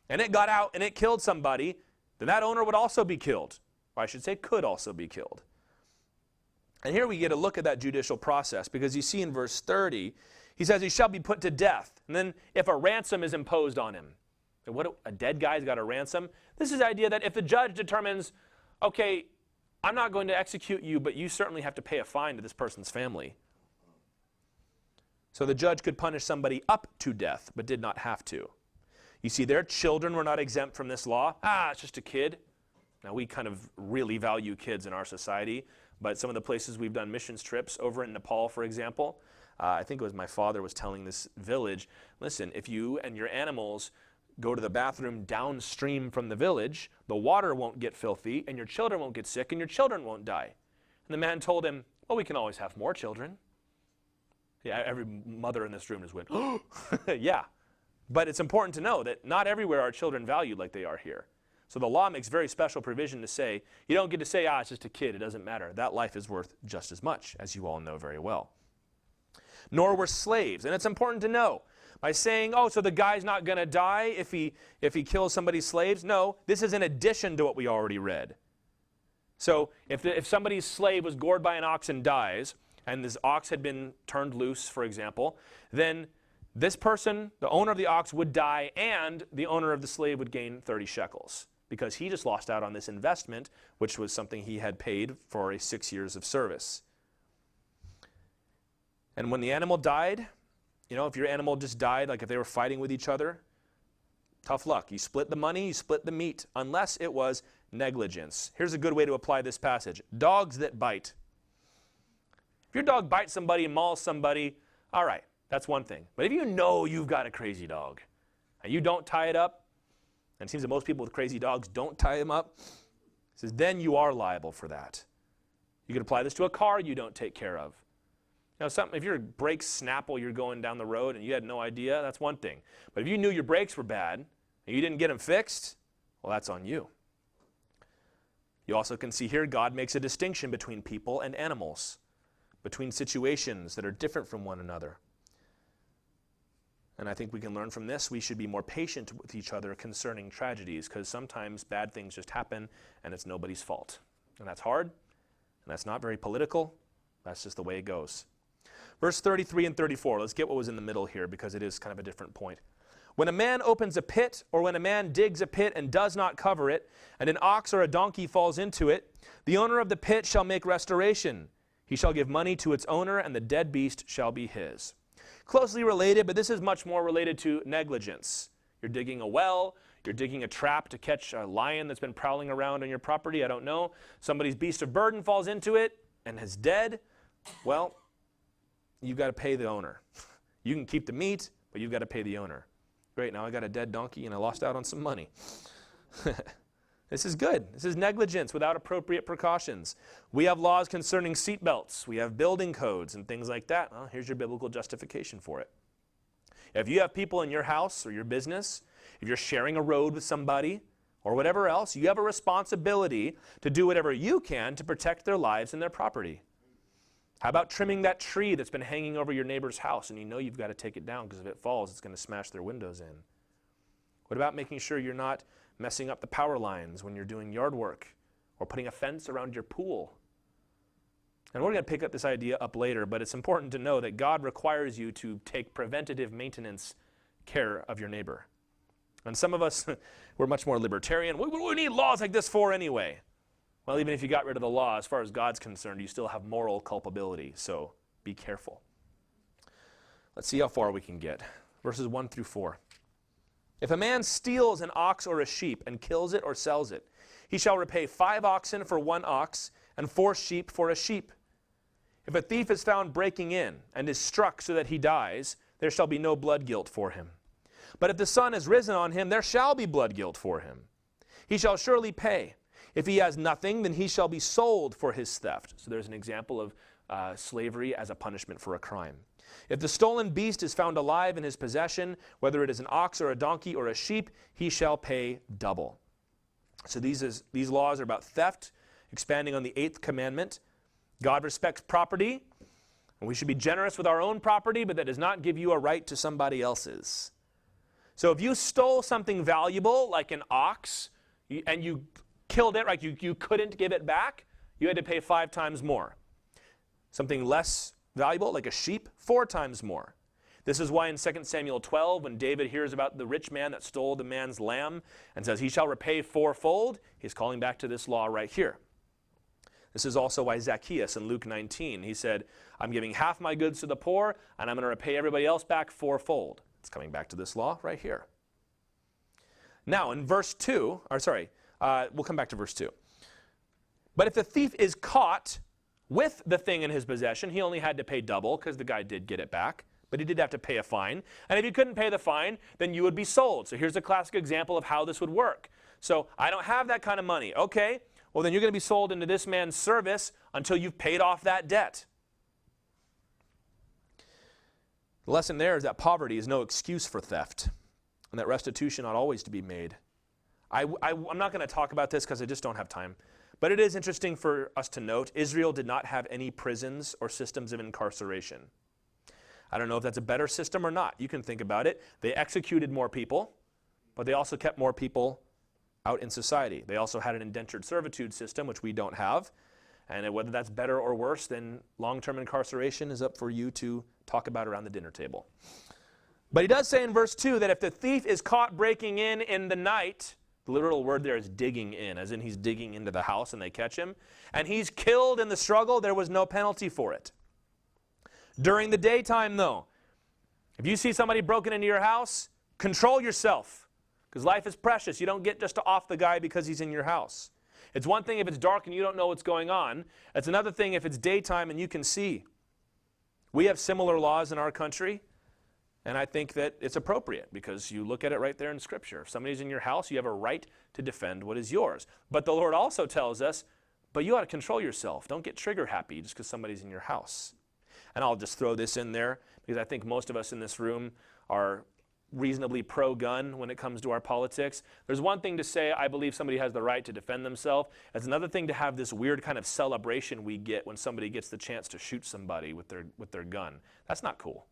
and it got out and it killed somebody, then that owner would also be killed. Or I should say could also be killed. And here we get a look at that judicial process, because you see in verse 30, he says he shall be put to death. And then if a ransom is imposed on him. What, a dead guy's got a ransom? This is the idea that if the judge determines, okay, I'm not going to execute you, but you certainly have to pay a fine to this person's family. So the judge could punish somebody up to death, but did not have to. You see, their children were not exempt from this law. It's just a kid. Now, we kind of really value kids in our society, but some of the places we've done missions trips, over in Nepal, for example, I think it was my father was telling this village, listen, if you and your animals go to the bathroom downstream from the village, the water won't get filthy, and your children won't get sick, and your children won't die. And the man told him, well, we can always have more children. Yeah, every mother in this room just went, oh, yeah. But it's important to know that not everywhere are children valued like they are here. So the law makes very special provision to say, you don't get to say, it's just a kid, it doesn't matter. That life is worth just as much, as you all know very well. Nor were slaves. And it's important to know, by saying, so the guy's not going to die if he kills somebody's slaves. No, this is in addition to what we already read. So if somebody's slave was gored by an ox and dies, and this ox had been turned loose, for example, then this person, the owner of the ox, would die, and the owner of the slave would gain 30 shekels, because he just lost out on this investment, which was something he had paid for 6 years of service. And when the animal died, if your animal just died, like if they were fighting with each other, tough luck. You split the money, you split the meat, unless it was negligence. Here's a good way to apply this passage. Dogs that bite. If your dog bites somebody and mauls somebody, all right, that's one thing. But if you know you've got a crazy dog, and you don't tie it up, and it seems that most people with crazy dogs don't tie them up, it says then you are liable for that. You could apply this to a car you don't take care of. If your brakes snap while you're going down the road and you had no idea, that's one thing. But if you knew your brakes were bad and you didn't get them fixed, well, that's on you. You also can see here God makes a distinction between people and animals, between situations that are different from one another. And I think we can learn from this, we should be more patient with each other concerning tragedies, because sometimes bad things just happen and it's nobody's fault. And that's hard, and that's not very political. That's just the way it goes. Verse 33 and 34, let's get what was in the middle here, because it is kind of a different point. When a man opens a pit, or when a man digs a pit and does not cover it, and an ox or a donkey falls into it, the owner of the pit shall make restoration. He shall give money to its owner, and the dead beast shall be his. Closely related, but this is much more related to negligence. You're digging a well, you're digging a trap to catch a lion that's been prowling around on your property, I don't know. Somebody's beast of burden falls into it and is dead. Well, you've got to pay the owner. You can keep the meat, but you've got to pay the owner. Great, now I got a dead donkey and I lost out on some money. This is good. This is negligence without appropriate precautions. We have laws concerning seatbelts. We have building codes and things like that. Well, here's your biblical justification for it. If you have people in your house or your business, if you're sharing a road with somebody, or whatever else, you have a responsibility to do whatever you can to protect their lives and their property. How about trimming that tree that's been hanging over your neighbor's house and you know you've got to take it down because if it falls, it's going to smash their windows in? What about making sure you're not messing up the power lines when you're doing yard work or putting a fence around your pool? And we're going to pick up this idea up later, but it's important to know that God requires you to take preventative maintenance care of your neighbor. And some of us, we're much more libertarian. We need laws like this for anyway. Well, even if you got rid of the law, as far as God's concerned, you still have moral culpability, so be careful. Let's see how far we can get. Verses 1 through 4. If a man steals an ox or a sheep and kills it or sells it, he shall repay 5 oxen for 1 ox and 4 sheep for a sheep. If a thief is found breaking in and is struck so that he dies, there shall be no blood guilt for him. But if the sun is risen on him, there shall be blood guilt for him. He shall surely pay. If he has nothing, then he shall be sold for his theft. So there's an example of slavery as a punishment for a crime. If the stolen beast is found alive in his possession, whether it is an ox or a donkey or a sheep, he shall pay double. So these laws are about theft, expanding on the 8th commandment. God respects property, and we should be generous with our own property, but that does not give you a right to somebody else's. So if you stole something valuable, like an ox, and you killed it, right? You couldn't give it back, you had to pay 5 times more. Something less valuable, like a sheep, 4 times more. This is why in 2 Samuel 12, when David hears about the rich man that stole the man's lamb and says he shall repay 4-fold, he's calling back to this law right here. This is also why Zacchaeus in Luke 19, he said, I'm giving half my goods to the poor, and I'm going to repay everybody else back 4-fold. It's coming back to this law right here. Now in verse 2, we'll come back to verse 2. But if the thief is caught with the thing in his possession, he only had to pay double because the guy did get it back, but he did have to pay a fine. And if you couldn't pay the fine, then you would be sold. So here's a classic example of how this would work. So I don't have that kind of money. Okay, well then you're going to be sold into this man's service until you've paid off that debt. The lesson there is that poverty is no excuse for theft, and that restitution ought always to be made. I'm not going to talk about this because I just don't have time. But it is interesting for us to note, Israel did not have any prisons or systems of incarceration. I don't know if that's a better system or not. You can think about it. They executed more people, but they also kept more people out in society. They also had an indentured servitude system, which we don't have. And whether that's better or worse than long-term incarceration is up for you to talk about around the dinner table. But he does say in verse 2 that if the thief is caught breaking in the night, the literal word there is digging in, as in he's digging into the house and they catch him, and he's killed in the struggle, there was no penalty for it. During the daytime, though, if you see somebody broken into your house, control yourself, because life is precious. You don't get just to off the guy because he's in your house. It's one thing if it's dark and you don't know what's going on. It's another thing if it's daytime and you can see. We have similar laws in our country, and I think that it's appropriate because you look at it right there in Scripture. If somebody's in your house, you have a right to defend what is yours. But the Lord also tells us, but you ought to control yourself. Don't get trigger happy just because somebody's in your house. And I'll just throw this in there because I think most of us in this room are reasonably pro-gun when it comes to our politics. There's one thing to say, I believe somebody has the right to defend themselves. It's another thing to have this weird kind of celebration we get when somebody gets the chance to shoot somebody with their gun. That's not cool.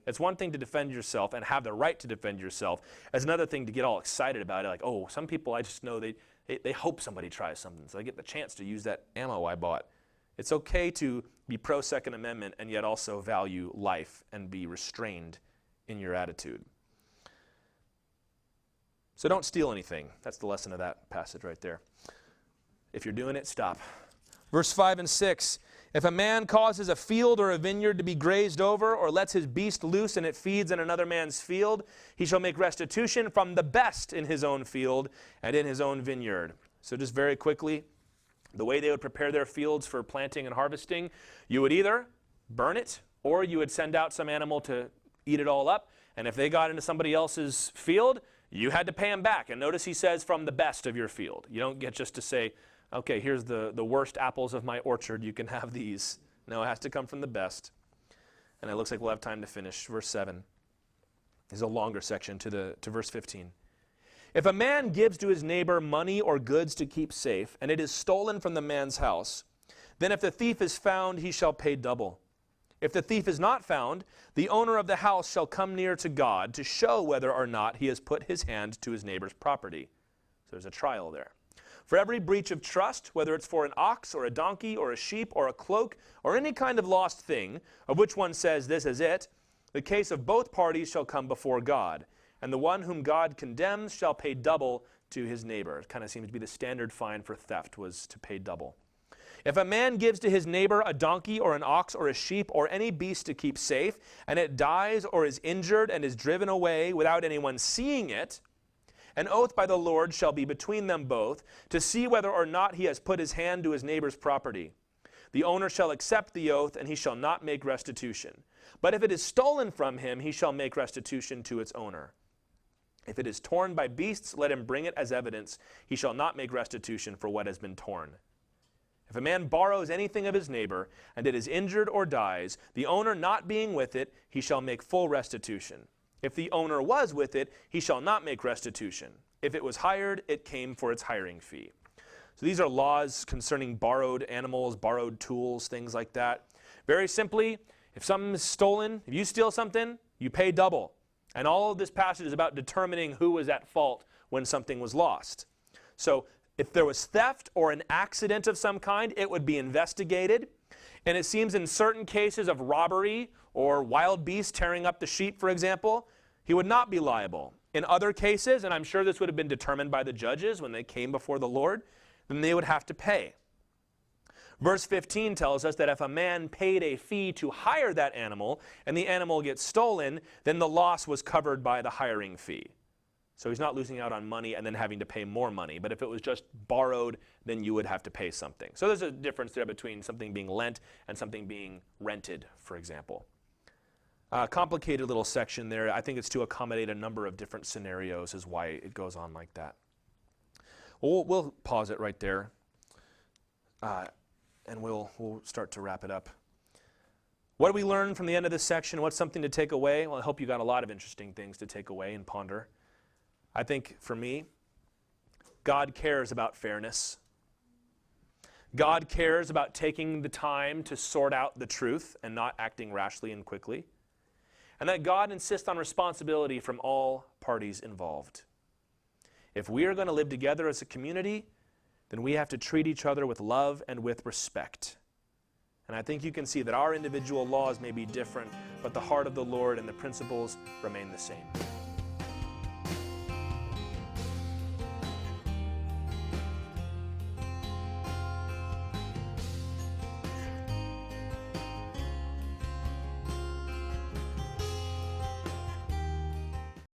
It's one thing to defend yourself and have the right to defend yourself. It's another thing to get all excited about it. Like, oh, some people I just know they hope somebody tries something, so they get the chance to use that ammo I bought. It's okay to be pro-Second Amendment and yet also value life and be restrained in your attitude. So don't steal anything. That's the lesson of that passage right there. If you're doing it, stop. Verse 5 and 6. If a man causes a field or a vineyard to be grazed over, or lets his beast loose and it feeds in another man's field, he shall make restitution from the best in his own field and in his own vineyard. So just very quickly, the way they would prepare their fields for planting and harvesting, you would either burn it or you would send out some animal to eat it all up. And if they got into somebody else's field, you had to pay them back. And notice he says from the best of your field. You don't get just to say, okay, here's the worst apples of my orchard. You can have these. No, it has to come from the best. And it looks like we'll have time to finish. Verse 7 is a longer section to verse 15. If a man gives to his neighbor money or goods to keep safe, and it is stolen from the man's house, then if the thief is found, he shall pay double. If the thief is not found, the owner of the house shall come near to God to show whether or not he has put his hand to his neighbor's property. So there's a trial there. For every breach of trust, whether it's for an ox or a donkey or a sheep or a cloak or any kind of lost thing, of which one says, "This is it," the case of both parties shall come before God, and the one whom God condemns shall pay double to his neighbor. It kind of seems to be the standard fine for theft, was to pay double. If a man gives to his neighbor a donkey or an ox or a sheep or any beast to keep safe, and it dies or is injured and is driven away without anyone seeing it, an oath by the Lord shall be between them both, to see whether or not he has put his hand to his neighbor's property. The owner shall accept the oath, and he shall not make restitution. But if it is stolen from him, he shall make restitution to its owner. If it is torn by beasts, let him bring it as evidence. He shall not make restitution for what has been torn. If a man borrows anything of his neighbor, and it is injured or dies, the owner not being with it, he shall make full restitution. If the owner was with it, he shall not make restitution. If it was hired, it came for its hiring fee. So these are laws concerning borrowed animals, borrowed tools, things like that. Very simply, if something is stolen, if you steal something, you pay double. And all of this passage is about determining who was at fault when something was lost. So if there was theft or an accident of some kind, it would be investigated. And it seems in certain cases of robbery or wild beasts tearing up the sheep, for example, he would not be liable. In other cases, and I'm sure this would have been determined by the judges when they came before the Lord, then they would have to pay. Verse 15 tells us that if a man paid a fee to hire that animal and the animal gets stolen, then the loss was covered by the hiring fee. So he's not losing out on money and then having to pay more money. But if it was just borrowed, then you would have to pay something. So there's a difference there between something being lent and something being rented, for example. Complicated little section there. I think it's to accommodate a number of different scenarios is why it goes on like that. We'll pause it right there. And we'll start to wrap it up. What do we learn from the end of this section? What's something to take away? Well, I hope you got a lot of interesting things to take away and ponder. I think, for me, God cares about fairness. God cares about taking the time to sort out the truth and not acting rashly and quickly. And that God insists on responsibility from all parties involved. If we are going to live together as a community, then we have to treat each other with love and with respect. And I think you can see that our individual laws may be different, but the heart of the Lord and the principles remain the same.